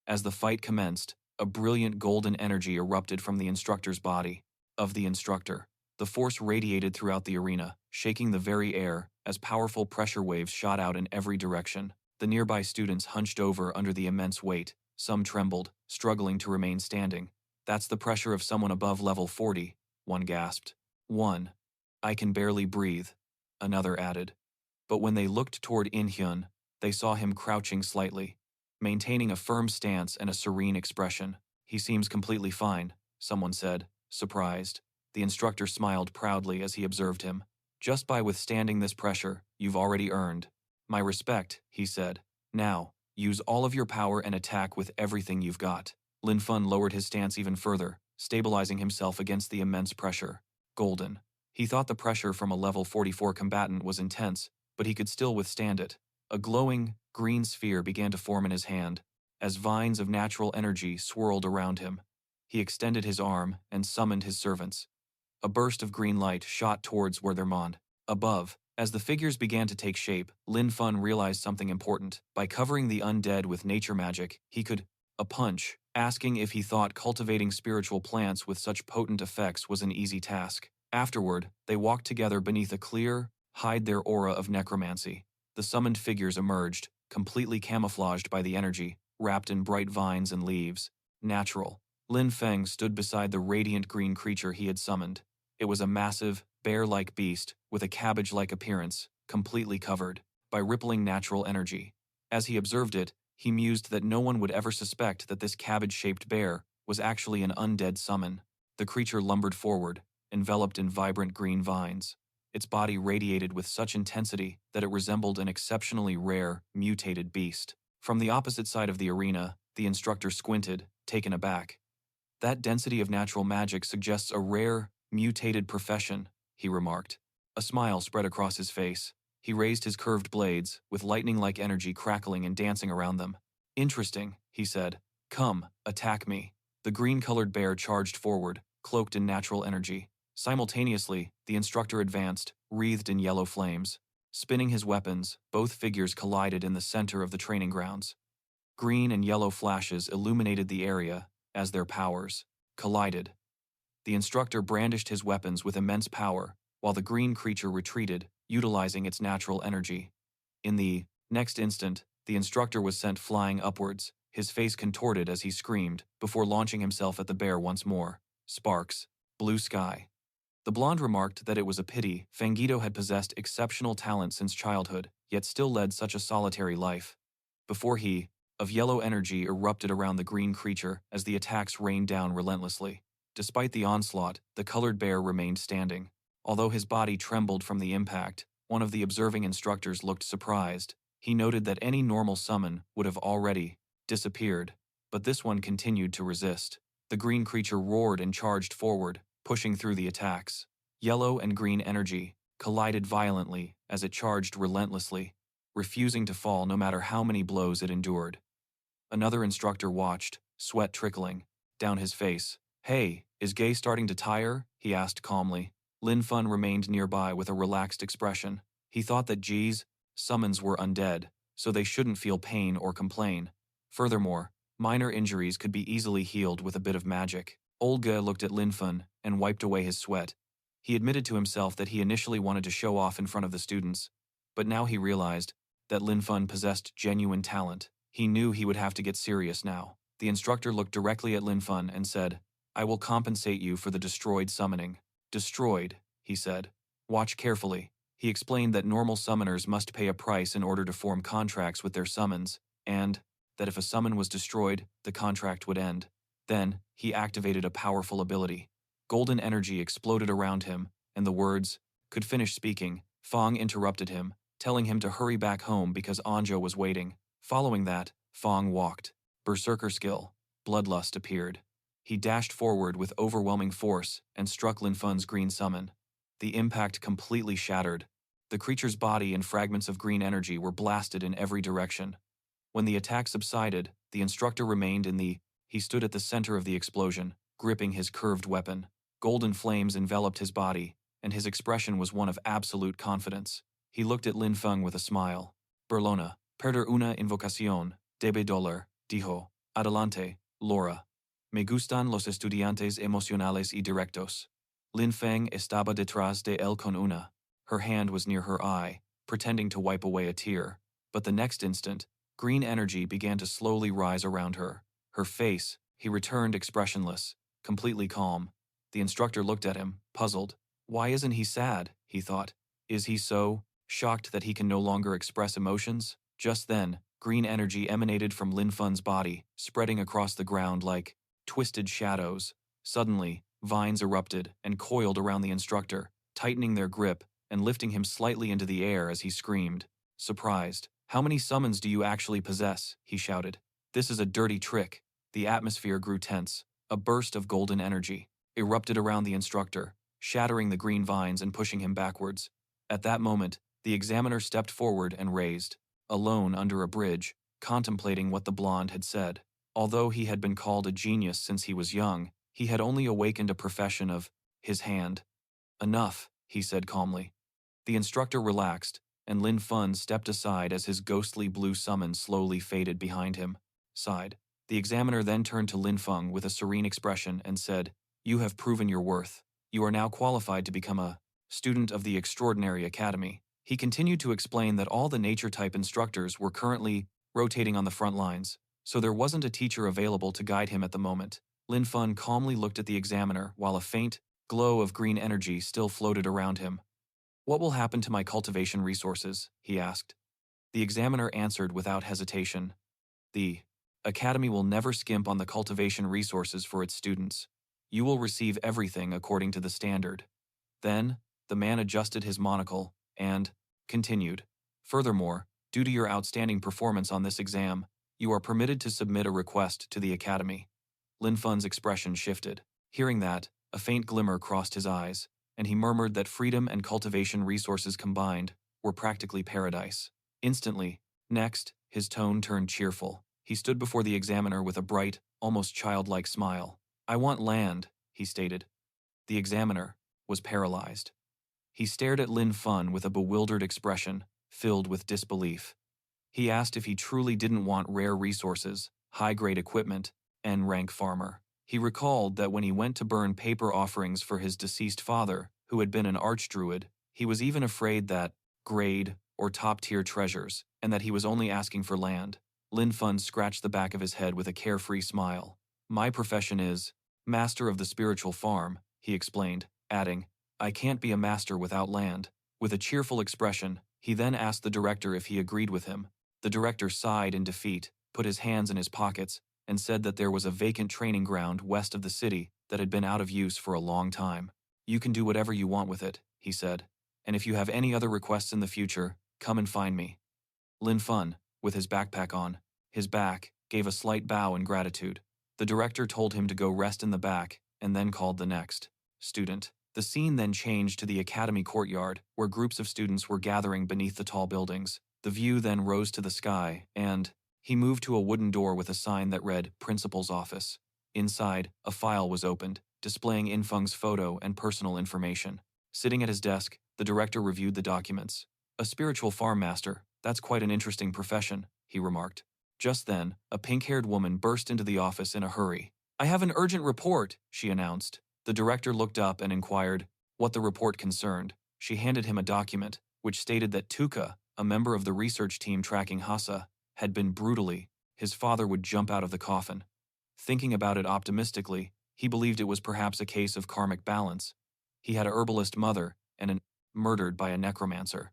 As the fight commenced, a brilliant golden energy erupted from the instructor's body. Of the instructor, the force radiated throughout the arena, shaking the very air as powerful pressure waves shot out in every direction. The nearby students hunched over under the immense weight. Some trembled, struggling to remain standing. "That's the pressure of someone above level 40, one gasped. "I can barely breathe," another added. But when they looked toward In-hyun, they saw him crouching slightly, maintaining a firm stance and a serene expression. "He seems completely fine," someone said, surprised. The instructor smiled proudly as he observed him. "Just by withstanding this pressure, you've already earned my respect," he said. "Now, use all of your power and attack with everything you've got." Lin Feng lowered his stance even further, stabilizing himself against the immense pressure. Golden. He thought the pressure from a level 44 combatant was intense, but he could still withstand it. A glowing, green sphere began to form in his hand, as vines of natural energy swirled around him. He extended his arm and summoned his servants. A burst of green light shot towards where their mond. Above, as the figures began to take shape, Lin Feng realized something important. By covering the undead with nature magic, he could a punch, asking if he thought cultivating spiritual plants with such potent effects was an easy task. Afterward, they walked together beneath a clear, hide their aura of necromancy. The summoned figures emerged, completely camouflaged by the energy, wrapped in bright vines and leaves. Natural. Lin Feng stood beside the radiant green creature he had summoned. It was a massive, bear-like beast with a cabbage-like appearance, completely covered by rippling natural energy. As he observed it, he mused that no one would ever suspect that this cabbage-shaped bear was actually an undead summon. The creature lumbered forward, enveloped in vibrant green vines. Its body radiated with such intensity that it resembled an exceptionally rare, mutated beast. From the opposite side of the arena, the instructor squinted, taken aback. That density of natural magic suggests a rare, mutated profession, he remarked. A smile spread across his face. He raised his curved blades, with lightning-like energy crackling and dancing around them. Interesting, he said. Come, attack me. The green-colored bear charged forward, cloaked in natural energy. Simultaneously, the instructor advanced, wreathed in yellow flames. Spinning his weapons, both figures collided in the center of the training grounds. Green and yellow flashes illuminated the area as their powers collided. The instructor brandished his weapons with immense power, while the green creature retreated, utilizing its natural energy. In the next instant, the instructor was sent flying upwards, his face contorted as he screamed, before launching himself at the bear once more. Sparks. Blue sky. The blonde remarked that it was a pity Fangito had possessed exceptional talent since childhood, yet still led such a solitary life. Before he, of yellow energy erupted around the green creature as the attacks rained down relentlessly. Despite the onslaught, the colored bear remained standing. Although his body trembled from the impact, one of the observing instructors looked surprised. He noted that any normal summon would have already disappeared, but this one continued to resist. The green creature roared and charged forward, pushing through the attacks. Yellow and green energy collided violently as it charged relentlessly, refusing to fall no matter how many blows it endured. Another instructor watched, sweat trickling down his face. Hey, is Gay starting to tire? He asked calmly. Lin Fun remained nearby with a relaxed expression. He thought that Ji's summons were undead, so they shouldn't feel pain or complain. Furthermore, minor injuries could be easily healed with a bit of magic. Olga looked at Lin Fun and wiped away his sweat. He admitted to himself that he initially wanted to show off in front of the students, but now he realized that Lin Fun possessed genuine talent. He knew he would have to get serious now. The instructor looked directly at Lin Fun and said, I will compensate you for the destroyed summoning. Destroyed, he said. Watch carefully. He explained that normal summoners must pay a price in order to form contracts with their summons, and that if a summon was destroyed, the contract would end. Then, he activated a powerful ability. Golden energy exploded around him, and the words, could finish speaking. Fong interrupted him, telling him to hurry back home because Anjo was waiting. Following that, Fong walked. Berserker skill. Bloodlust appeared. He dashed forward with overwhelming force and struck Lin Fun's green summon. The impact completely shattered. The creature's body and fragments of green energy were blasted in every direction. When the attack subsided, the instructor remained in the He stood at the center of the explosion, gripping his curved weapon. Golden flames enveloped his body, and his expression was one of absolute confidence. He looked at Lin Feng with a smile. Berlona, perder una invocación, debe doler, dijo. Adelante, Laura. Me gustan los estudiantes emocionales y directos. Lin Feng estaba detrás de él con una. Her hand was near her eye, pretending to wipe away a tear. But the next instant, green energy began to slowly rise around her. Her face, he returned expressionless, completely calm. The instructor looked at him, puzzled. Why isn't he sad? He thought. Is he so shocked that he can no longer express emotions? Just then, green energy emanated from Lin Fun's body, spreading across the ground like twisted shadows. Suddenly, vines erupted and coiled around the instructor, tightening their grip and lifting him slightly into the air as he screamed. Surprised. How many summons do you actually possess? He shouted. This is a dirty trick. The atmosphere grew tense. A burst of golden energy erupted around the instructor, shattering the green vines and pushing him backwards. At that moment, the examiner stepped forward and raised, alone under a bridge, contemplating what the blonde had said. Although he had been called a genius since he was young, he had only awakened a profession of his hand. Enough, he said calmly. The instructor relaxed, and Lin Fun stepped aside as his ghostly blue summon slowly faded behind him. Sighed. The examiner then turned to Lin Feng with a serene expression and said, You have proven your worth. You are now qualified to become a student of the Extraordinary Academy. He continued to explain that all the nature-type instructors were currently rotating on the front lines, so there wasn't a teacher available to guide him at the moment. Lin Fun calmly looked at the examiner while a faint glow of green energy still floated around him. What will happen to my cultivation resources? He asked. The examiner answered without hesitation. The Academy will never skimp on the cultivation resources for its students. You will receive everything according to the standard. Then, The man adjusted his monocle and continued. Furthermore, due to your outstanding performance on this exam, you are permitted to submit a request to the Academy. Lin Fun's expression shifted. Hearing that, a faint glimmer crossed his eyes, and he murmured that freedom and cultivation resources combined were practically paradise. Instantly, next, his tone turned cheerful. He stood before the examiner with a bright, almost childlike smile. I want land, he stated. The examiner was paralyzed. He stared at Lin Fun with a bewildered expression, filled with disbelief. He asked if he truly didn't want rare resources, high-grade equipment, and rank farmer. He recalled that when he went to burn paper offerings for his deceased father, who had been an archdruid, he was even afraid that grade or top-tier treasures, and that he was only asking for land. Lin Fun scratched the back of his head with a carefree smile. My profession is master of the spiritual farm, he explained, adding, I can't be a master without land. With a cheerful expression, he then asked the director if he agreed with him. The director sighed in defeat, put his hands in his pockets, and said that there was a vacant training ground west of the city that had been out of use for a long time. You can do whatever you want with it, he said, and if you have any other requests in the future, come and find me. Lin Fun, with his backpack on his back, gave a slight bow in gratitude. The director told him to go rest in the back, and then called the next student. The scene then changed to the academy courtyard, where groups of students were gathering beneath the tall buildings. The view then rose to the sky, and he moved to a wooden door with a sign that read, Principal's Office. Inside, a file was opened, displaying Infeng's photo and personal information. Sitting at his desk, the director reviewed the documents. A spiritual farm master, that's quite an interesting profession, he remarked. Just then, a pink-haired woman burst into the office in a hurry. I have an urgent report, she announced. The director looked up and inquired what the report concerned. She handed him a document, which stated that Tuka, a member of the research team tracking Hassa, had been brutally. His father would jump out of the coffin. Thinking about it optimistically, he believed it was perhaps a case of karmic balance. He had a herbalist mother and murdered by a necromancer.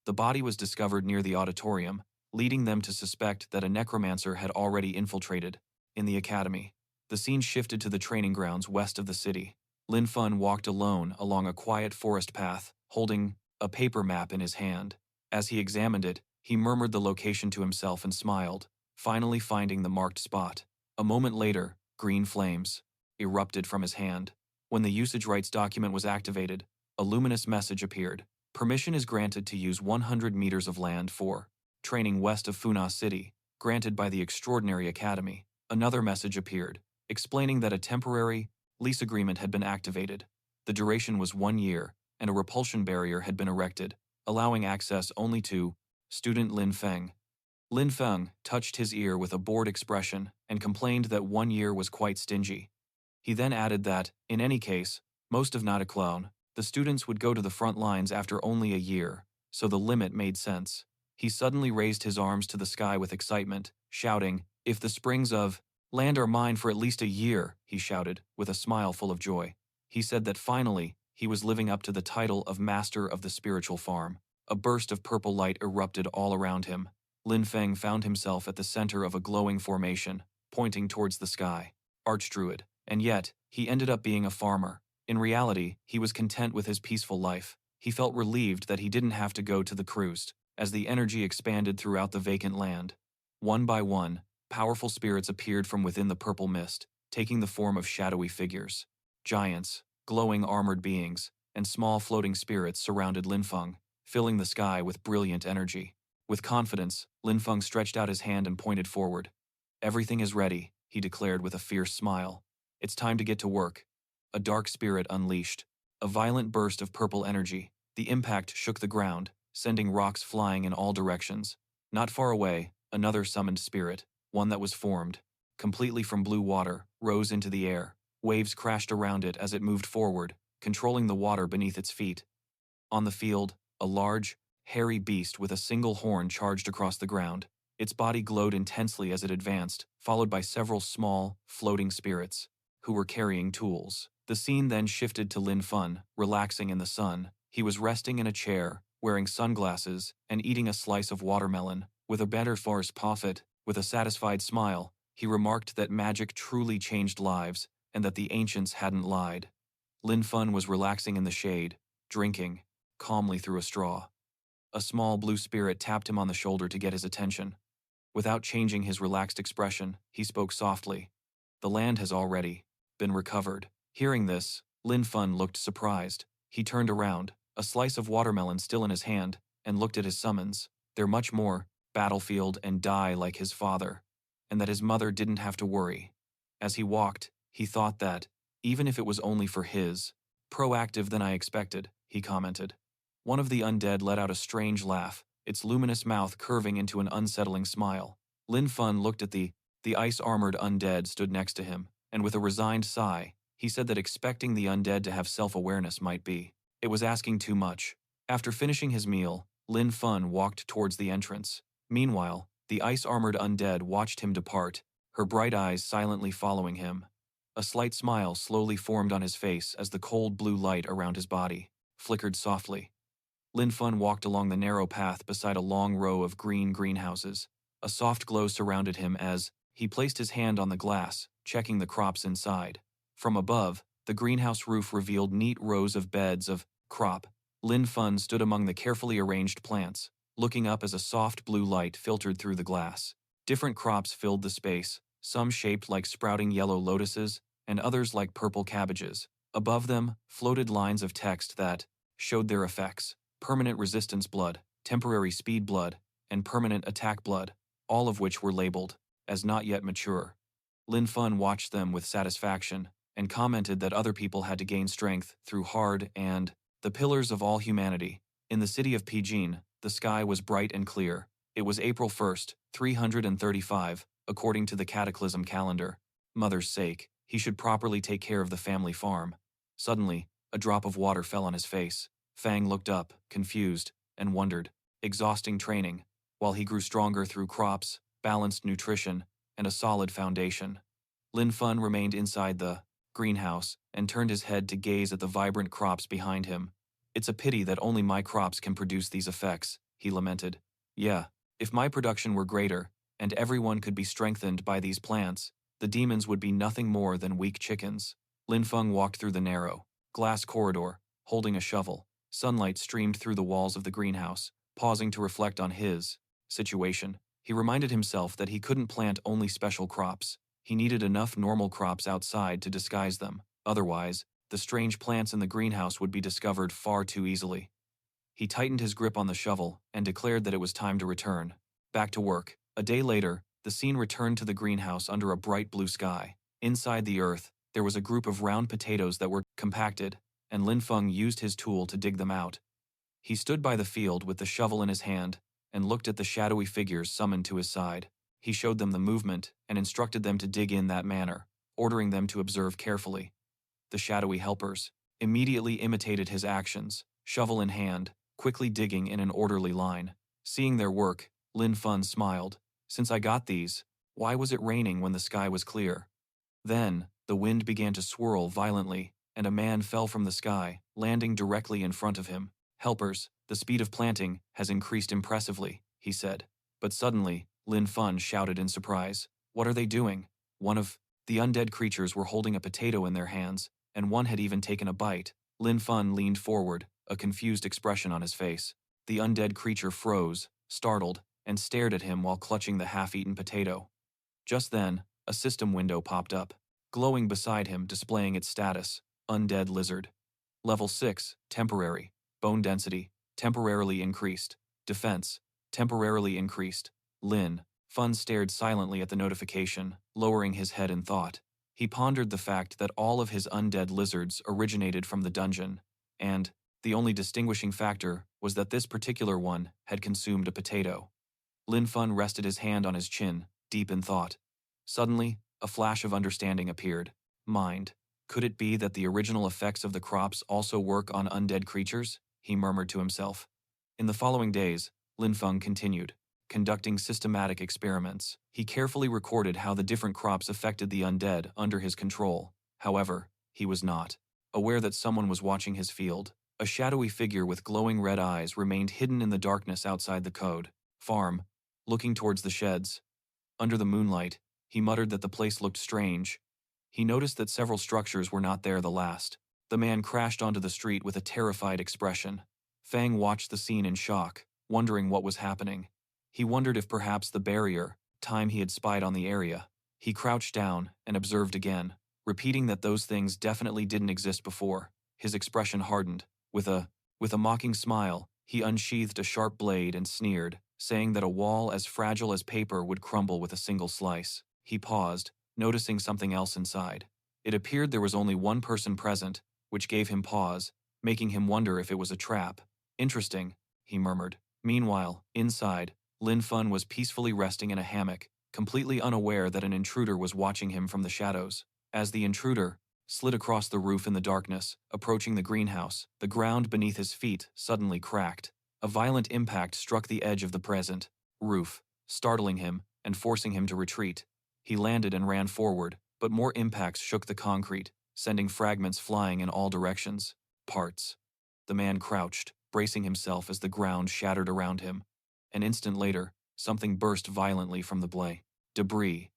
The body was discovered near the auditorium, leading them to suspect that a necromancer had already infiltrated in the academy. The scene shifted to the training grounds west of the city. Lin Fun walked alone along a quiet forest path, holding a paper map in his hand. As he examined it, he murmured the location to himself and smiled, finally finding the marked spot. A moment later, green flames erupted from his hand. When the usage rights document was activated, a luminous message appeared. Permission is granted to use 100 meters of land for training west of Funa City, granted by the Extraordinary Academy. Another message appeared, explaining that a temporary lease agreement had been activated. The duration was 1 year, and a repulsion barrier had been erected, allowing access only to student Lin Feng. Lin Feng touched his ear with a bored expression and complained that 1 year was quite stingy. He then added that, in any case, most of not a clone, the students would go to the front lines after only a year, so the limit made sense. He suddenly raised his arms to the sky with excitement, shouting, If the springs of land are mine for at least a year, he shouted, with a smile full of joy. He said that finally, he was living up to the title of Master of the Spiritual Farm. A burst of purple light erupted all around him. Lin Feng found himself at the center of a glowing formation, pointing towards the sky. Archdruid. And yet, he ended up being a farmer. In reality, he was content with his peaceful life. He felt relieved that he didn't have to go to the cruise, as the energy expanded throughout the vacant land. One by one, powerful spirits appeared from within the purple mist, taking the form of shadowy figures. Giants, glowing armored beings, and small floating spirits surrounded Lin Feng, filling the sky with brilliant energy. With confidence, Lin Feng stretched out his hand and pointed forward. Everything is ready, he declared with a fierce smile. It's time to get to work. A dark spirit unleashed. A violent burst of purple energy. The impact shook the ground, sending rocks flying in all directions. Not far away, another summoned spirit, one that was formed, completely from blue water, rose into the air. Waves crashed around it as it moved forward, controlling the water beneath its feet. On the field, a large, hairy beast with a single horn charged across the ground. Its body glowed intensely as it advanced, followed by several small, floating spirits, who were carrying tools. The scene then shifted to Lin Fun, relaxing in the sun. He was resting in a chair, wearing sunglasses, and eating a slice of watermelon. With a better force prophet, with a satisfied smile, he remarked that magic truly changed lives, and that the ancients hadn't lied. Lin Fun was relaxing in the shade, drinking, calmly through a straw. A small blue spirit tapped him on the shoulder to get his attention. Without changing his relaxed expression, he spoke softly. The land has already been recovered. Hearing this, Lin Fun looked surprised. He turned around, a slice of watermelon still in his hand, and looked at his summons. They're much more battlefield and die like his father, and that his mother didn't have to worry. As he walked, he thought that, even if it was only for his, proactive than I expected, he commented. One of the undead let out a strange laugh, its luminous mouth curving into an unsettling smile. Lin Fun looked at the ice-armored undead stood next to him, and with a resigned sigh, he said that expecting the undead to have self-awareness might be. It was asking too much. After finishing his meal, Lin Fun walked towards the entrance. Meanwhile, the ice-armored undead watched him depart, her bright eyes silently following him. A slight smile slowly formed on his face as the cold blue light around his body flickered softly. Lin Fun walked along the narrow path beside a long row of green greenhouses. A soft glow surrounded him as he placed his hand on the glass, checking the crops inside. From above, the greenhouse roof revealed neat rows of beds of crop. Lin Fun stood among the carefully arranged plants, looking up as a soft blue light filtered through the glass. Different crops filled the space, some shaped like sprouting yellow lotuses, and others like purple cabbages. Above them floated lines of text that showed their effects: permanent resistance blood, temporary speed blood, and permanent attack blood, all of which were labeled as not yet mature. Lin Fun watched them with satisfaction and commented that other people had to gain strength through hard and the pillars of all humanity. In the city of Pijin, the sky was bright and clear. It was April 1st, 335, according to the Cataclysm calendar. Mother's sake, he should properly take care of the family farm. Suddenly, a drop of water fell on his face. Fang looked up, confused, and wondered. Exhausting training, while he grew stronger through crops, balanced nutrition, and a solid foundation. Lin Fun remained inside the greenhouse and turned his head to gaze at the vibrant crops behind him. It's a pity that only my crops can produce these effects, he lamented. Yeah, if my production were greater, and everyone could be strengthened by these plants, the demons would be nothing more than weak chickens. Lin Feng walked through the narrow, glass corridor, holding a shovel. Sunlight streamed through the walls of the greenhouse, pausing to reflect on his situation. He reminded himself that he couldn't plant only special crops. He needed enough normal crops outside to disguise them. Otherwise, the strange plants in the greenhouse would be discovered far too easily. He tightened his grip on the shovel and declared that it was time to return. Back to work. A day later, the scene returned to the greenhouse under a bright blue sky. Inside the earth, there was a group of round potatoes that were compacted, and Lin Feng used his tool to dig them out. He stood by the field with the shovel in his hand and looked at the shadowy figures summoned to his side. He showed them the movement and instructed them to dig in that manner, ordering them to observe carefully. The shadowy helpers immediately imitated his actions, shovel in hand, quickly digging in an orderly line. Seeing their work, Lin Fun smiled. Since I got these, why was it raining when the sky was clear? Then, the wind began to swirl violently, and a man fell from the sky, landing directly in front of him. Helpers, the speed of planting has increased impressively, he said. But suddenly, Lin Fun shouted in surprise. What are they doing? One of the undead creatures were holding a potato in their hands, and one had even taken a bite. Lin Fun leaned forward, a confused expression on his face. The undead creature froze, startled, and stared at him while clutching the half-eaten potato. Just then, a system window popped up, glowing beside him, displaying its status: Undead Lizard. Level 6, Temporary. Bone density, temporarily increased. Defense, temporarily increased. Lin Fun stared silently at the notification, lowering his head in thought. He pondered the fact that all of his undead lizards originated from the dungeon, and the only distinguishing factor was that this particular one had consumed a potato. Lin Fun rested his hand on his chin, deep in thought. Suddenly, a flash of understanding appeared. Mind. Could it be that the original effects of the crops also work on undead creatures? He murmured to himself. In the following days, Lin Feng continued, conducting systematic experiments. He carefully recorded how the different crops affected the undead under his control. However, he was not aware that someone was watching his field. A shadowy figure with glowing red eyes remained hidden in the darkness outside the code farm, looking towards the sheds. Under the moonlight, he muttered that the place looked strange. He noticed that several structures were not there the last The man crashed onto the street with a terrified expression. Fang watched the scene in shock, wondering what was happening. He wondered if perhaps the barrier, time he had spied on the area. He crouched down and observed again, repeating that those things definitely didn't exist before. His expression hardened. With a mocking smile, he unsheathed a sharp blade and sneered, saying that a wall as fragile as paper would crumble with a single slice. He paused, noticing something else inside. It appeared there was only one person present, which gave him pause, making him wonder if it was a trap. Interesting, he murmured. Meanwhile, inside, Lin Fun was peacefully resting in a hammock, completely unaware that an intruder was watching him from the shadows. As the intruder slid across the roof in the darkness, approaching the greenhouse, the ground beneath his feet suddenly cracked. A violent impact struck the edge of the present roof, startling him and forcing him to retreat. He landed and ran forward, but more impacts shook the concrete, sending fragments flying in all directions. Parts. The man crouched, bracing himself as the ground shattered around him. An instant later, something burst violently from the blade. Debris.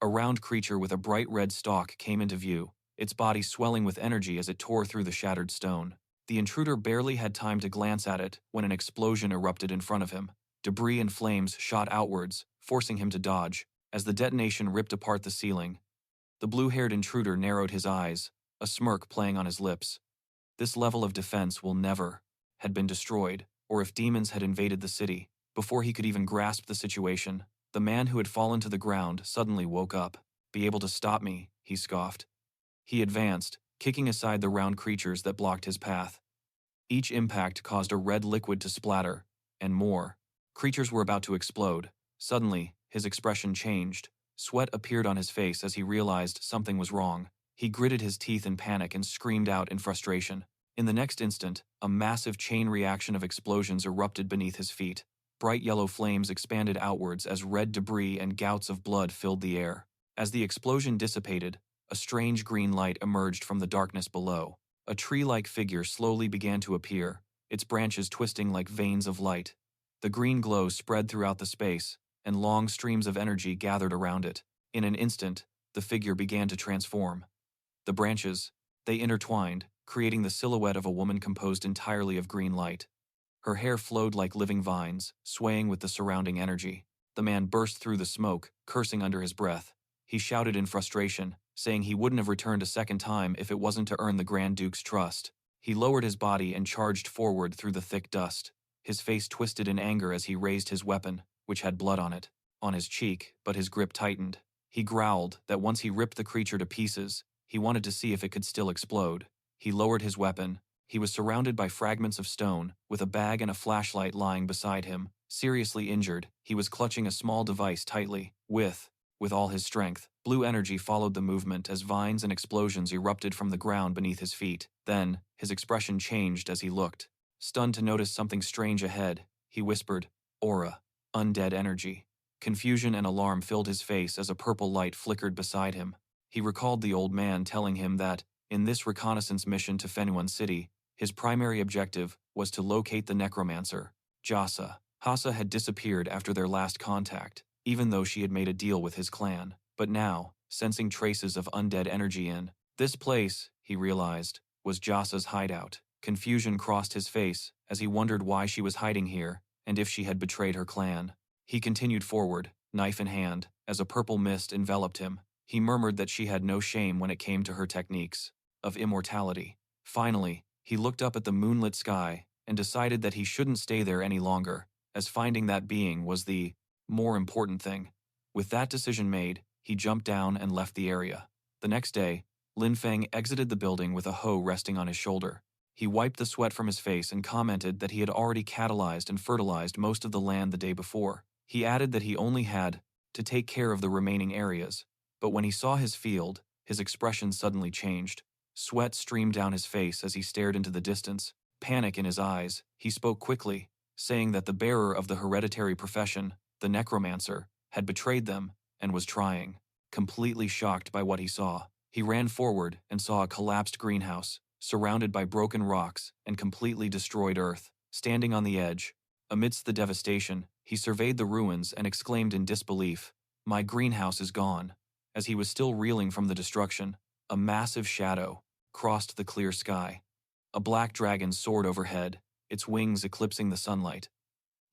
A round creature with a bright red stalk came into view, its body swelling with energy as it tore through the shattered stone. The intruder barely had time to glance at it when an explosion erupted in front of him. Debris and flames shot outwards, forcing him to dodge. As the detonation ripped apart the ceiling, the blue-haired intruder narrowed his eyes, a smirk playing on his lips. This level of defense will never had been destroyed, or if demons had invaded the city. Before he could even grasp the situation, the man who had fallen to the ground suddenly woke up. Be able to stop me, he scoffed. He advanced, kicking aside the round creatures that blocked his path. Each impact caused a red liquid to splatter, and more. Creatures were about to explode. Suddenly, his expression changed. Sweat appeared on his face as he realized something was wrong. He gritted his teeth in panic and screamed out in frustration. In the next instant, a massive chain reaction of explosions erupted beneath his feet. Bright yellow flames expanded outwards as red debris and gouts of blood filled the air. As the explosion dissipated, a strange green light emerged from the darkness below. A tree-like figure slowly began to appear, its branches twisting like veins of light. The green glow spread throughout the space, and long streams of energy gathered around it. In an instant, the figure began to transform. The branches, they intertwined, creating the silhouette of a woman composed entirely of green light. Her hair flowed like living vines, swaying with the surrounding energy. The man burst through the smoke, cursing under his breath. He shouted in frustration, saying he wouldn't have returned a second time if it wasn't to earn the Grand Duke's trust. He lowered his body and charged forward through the thick dust. His face twisted in anger as he raised his weapon, which had blood on his cheek, but his grip tightened. He growled that once he ripped the creature to pieces, he wanted to see if it could still explode. He lowered his weapon. He was surrounded by fragments of stone, with a bag and a flashlight lying beside him. Seriously injured, he was clutching a small device tightly. With all his strength, blue energy followed the movement as vines and explosions erupted from the ground beneath his feet. Then, his expression changed as he looked. Stunned to notice something strange ahead, he whispered, "Aura. Undead energy." Confusion and alarm filled his face as a purple light flickered beside him. He recalled the old man telling him that, in this reconnaissance mission to Fenuan City, his primary objective was to locate the necromancer, Jasa. Hasa had disappeared after their last contact, even though she had made a deal with his clan. But now, sensing traces of undead energy in this place, he realized, was Jasa's hideout. Confusion crossed his face as he wondered why she was hiding here and if she had betrayed her clan. He continued forward, knife in hand, as a purple mist enveloped him. He murmured that she had no shame when it came to her techniques of immortality. Finally, he looked up at the moonlit sky and decided that he shouldn't stay there any longer, as finding that being was the more important thing. With that decision made, he jumped down and left the area. The next day, Lin Feng exited the building with a hoe resting on his shoulder. He wiped the sweat from his face and commented that he had already catalyzed and fertilized most of the land the day before. He added that he only had to take care of the remaining areas. But when he saw his field, his expression suddenly changed. Sweat streamed down his face as he stared into the distance. Panic in his eyes, he spoke quickly, saying that the bearer of the hereditary profession, the necromancer, had betrayed them and was trying. Completely shocked by what he saw, he ran forward and saw a collapsed greenhouse, surrounded by broken rocks and completely destroyed earth. Standing on the edge, amidst the devastation, he surveyed the ruins and exclaimed in disbelief, "My greenhouse is gone." As he was still reeling from the destruction, a massive shadow, crossed the clear sky. A black dragon soared overhead, its wings eclipsing the sunlight.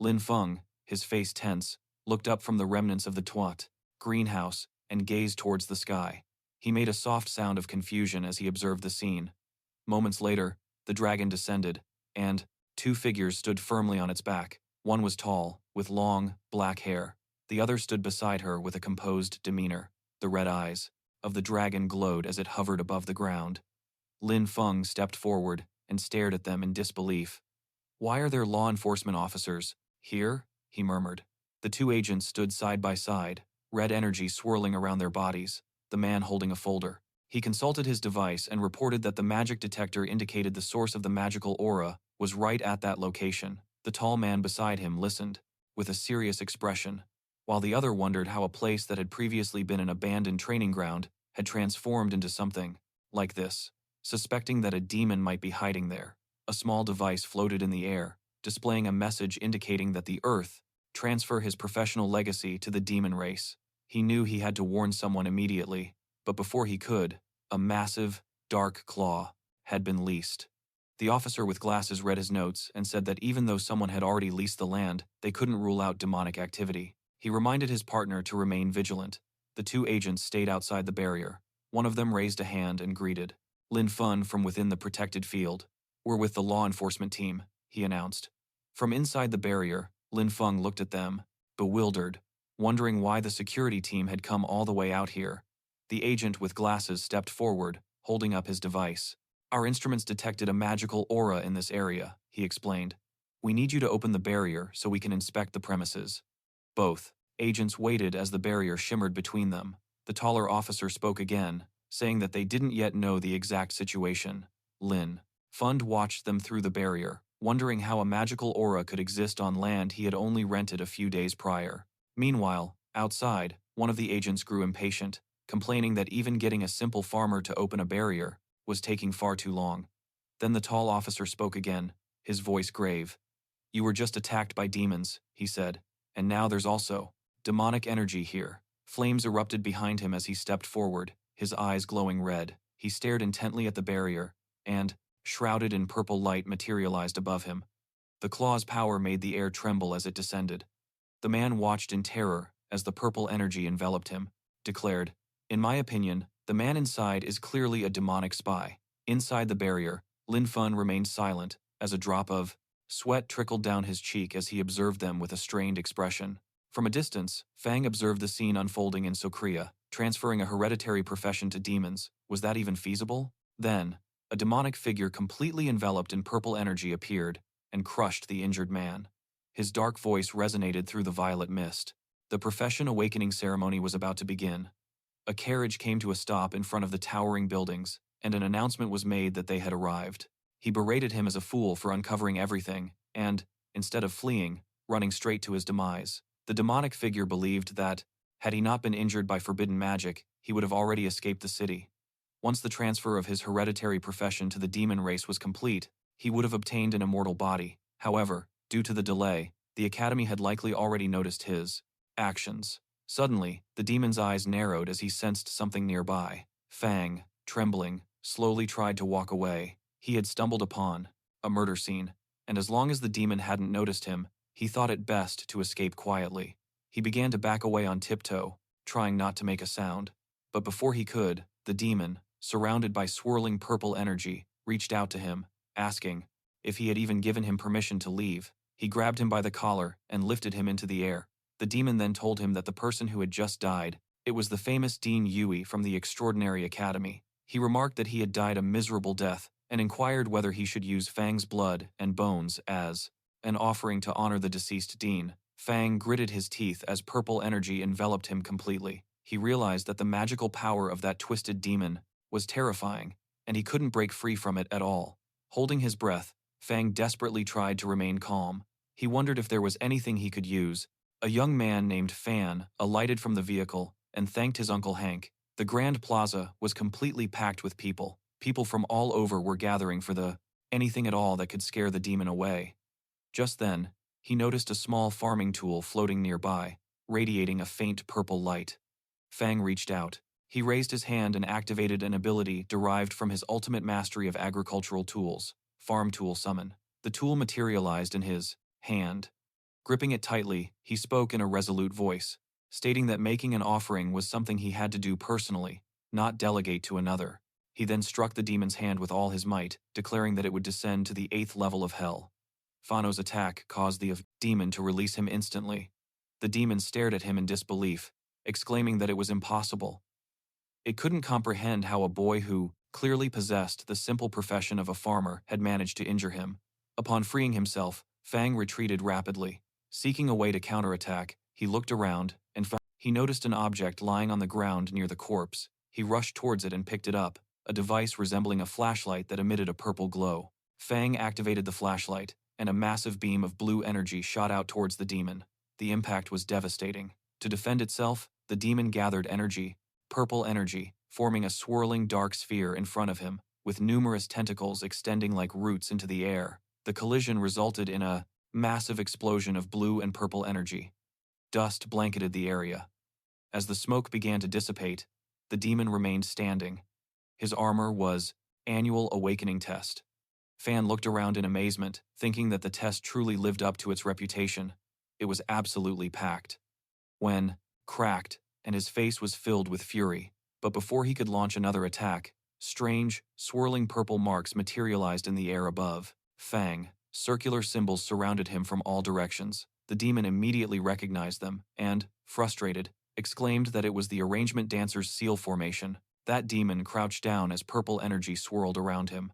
Lin Feng, his face tense, looked up from the remnants of the Tuat greenhouse and gazed towards the sky. He made a soft sound of confusion as he observed the scene. Moments later, the dragon descended, and 2 figures stood firmly on its back. One was tall, with long, black hair. The other stood beside her with a composed demeanor. The red eyes of the dragon glowed as it hovered above the ground. Lin Feng stepped forward and stared at them in disbelief. "Why are there law enforcement officers here?" he murmured. The 2 agents stood side by side, red energy swirling around their bodies, the man holding a folder. He consulted his device and reported that the magic detector indicated the source of the magical aura was right at that location. The tall man beside him listened, with a serious expression, while the other wondered how a place that had previously been an abandoned training ground had transformed into something like this. Suspecting that a demon might be hiding there, a small device floated in the air, displaying a message indicating that the Earth transfer his professional legacy to the demon race. He knew he had to warn someone immediately, but before he could, a massive, dark claw had been leased. The officer with glasses read his notes and said that even though someone had already leased the land, they couldn't rule out demonic activity. He reminded his partner to remain vigilant. The 2 agents stayed outside the barrier. One of them raised a hand and greeted Lin Feng from within the protected field. "We're with the law enforcement team," he announced. From inside the barrier, Lin Feng looked at them, bewildered, wondering why the security team had come all the way out here. The agent with glasses stepped forward, holding up his device. "Our instruments detected a magical aura in this area," he explained. "We need you to open the barrier so we can inspect the premises." Both agents waited as the barrier shimmered between them. The taller officer spoke again, saying that they didn't yet know the exact situation. Lin Feng watched them through the barrier, wondering how a magical aura could exist on land he had only rented a few days prior. Meanwhile, outside, one of the agents grew impatient, complaining that even getting a simple farmer to open a barrier was taking far too long. Then the tall officer spoke again, his voice grave. "You were just attacked by demons," he said, "and now there's also demonic energy here." Flames erupted behind him as he stepped forward, his eyes glowing red. He stared intently at the barrier, and, shrouded in purple light, materialized above him. The claw's power made the air tremble as it descended. The man watched in terror as the purple energy enveloped him, declared, "In my opinion, the man inside is clearly a demonic spy." Inside the barrier, Lin Feng remained silent, as a drop of sweat trickled down his cheek as he observed them with a strained expression. From a distance, Fang observed the scene unfolding in Sokria, transferring a hereditary profession to demons. Was that even feasible? Then, a demonic figure completely enveloped in purple energy appeared and crushed the injured man. His dark voice resonated through the violet mist. The profession awakening ceremony was about to begin. A carriage came to a stop in front of the towering buildings, and an announcement was made that they had arrived. He berated him as a fool for uncovering everything, and, instead of fleeing, running straight to his demise. The demonic figure believed that, had he not been injured by forbidden magic, he would have already escaped the city. Once the transfer of his hereditary profession to the demon race was complete, he would have obtained an immortal body. However, due to the delay, the Academy had likely already noticed his actions. Suddenly, the demon's eyes narrowed as he sensed something nearby. Fang, trembling, slowly tried to walk away. He had stumbled upon a murder scene, and as long as the demon hadn't noticed him, he thought it best to escape quietly. He began to back away on tiptoe, trying not to make a sound. But before he could, the demon, surrounded by swirling purple energy, reached out to him, asking if he had even given him permission to leave. He grabbed him by the collar and lifted him into the air. The demon then told him that the person who had just died, it was the famous Dean Yui from the Extraordinary Academy. He remarked that he had died a miserable death and inquired whether he should use Fang's blood and bones as an offering to honor the deceased Dean. Fang gritted his teeth as purple energy enveloped him completely. He realized that the magical power of that twisted demon was terrifying, and he couldn't break free from it at all. Holding his breath, Fang desperately tried to remain calm. He wondered if there was anything he could use. A young man named Fan alighted from the vehicle and thanked his Uncle Hank. The Grand Plaza was completely packed with people. People from all over were gathering for the anything at all that could scare the demon away. Just then, he noticed a small farming tool floating nearby, radiating a faint purple light. Fang reached out. He raised his hand and activated an ability derived from his ultimate mastery of agricultural tools, Farm Tool Summon. The tool materialized in his hand. Gripping it tightly, he spoke in a resolute voice, stating that making an offering was something he had to do personally, not delegate to another. He then struck the demon's hand with all his might, declaring that it would descend to the 8th level of hell. Fano's attack caused the demon to release him instantly. The demon stared at him in disbelief, exclaiming that it was impossible. It couldn't comprehend how a boy who clearly possessed the simple profession of a farmer had managed to injure him. Upon freeing himself, Fang retreated rapidly. Seeking a way to counterattack, he looked around and he noticed an object lying on the ground near the corpse. He rushed towards it and picked it up, a device resembling a flashlight that emitted a purple glow. Fang activated the flashlight, and a massive beam of blue energy shot out towards the demon. The impact was devastating. To defend itself, the demon gathered energy, purple energy, forming a swirling dark sphere in front of him, with numerous tentacles extending like roots into the air. The collision resulted in a massive explosion of blue and purple energy. Dust blanketed the area. As the smoke began to dissipate, the demon remained standing. His armor was Annual Awakening Test. Fan looked around in amazement, thinking that the test truly lived up to its reputation. It was absolutely packed. When cracked, and his face was filled with fury. But before he could launch another attack, strange, swirling purple marks materialized in the air above. Fang. Circular symbols surrounded him from all directions. The demon immediately recognized them and, frustrated, exclaimed that it was the Arrangement Dancer's seal formation. That demon crouched down as purple energy swirled around him.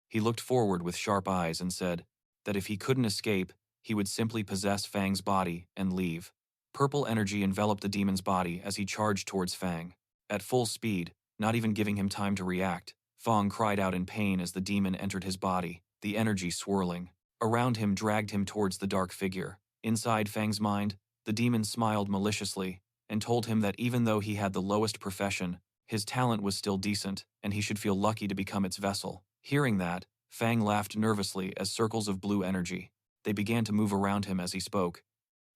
He looked forward with sharp eyes and said that if he couldn't escape, he would simply possess Fang's body and leave. Purple energy enveloped the demon's body as he charged towards Fang. At full speed, not even giving him time to react, Fang cried out in pain as the demon entered his body, the energy swirling around him dragged him towards the dark figure. Inside Fang's mind, the demon smiled maliciously and told him that even though he had the lowest profession, his talent was still decent and he should feel lucky to become its vessel. Hearing that, Fang laughed nervously as circles of blue energy. They began to move around him as he spoke.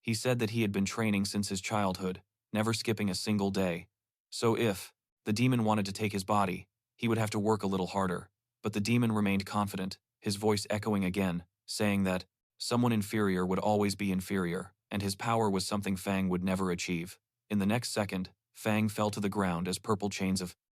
He said that he had been training since his childhood, never skipping a single day. So if the demon wanted to take his body, he would have to work a little harder. But the demon remained confident, his voice echoing again, saying that someone inferior would always be inferior, and his power was something Fang would never achieve. In the next second, Fang fell to the ground as purple chains of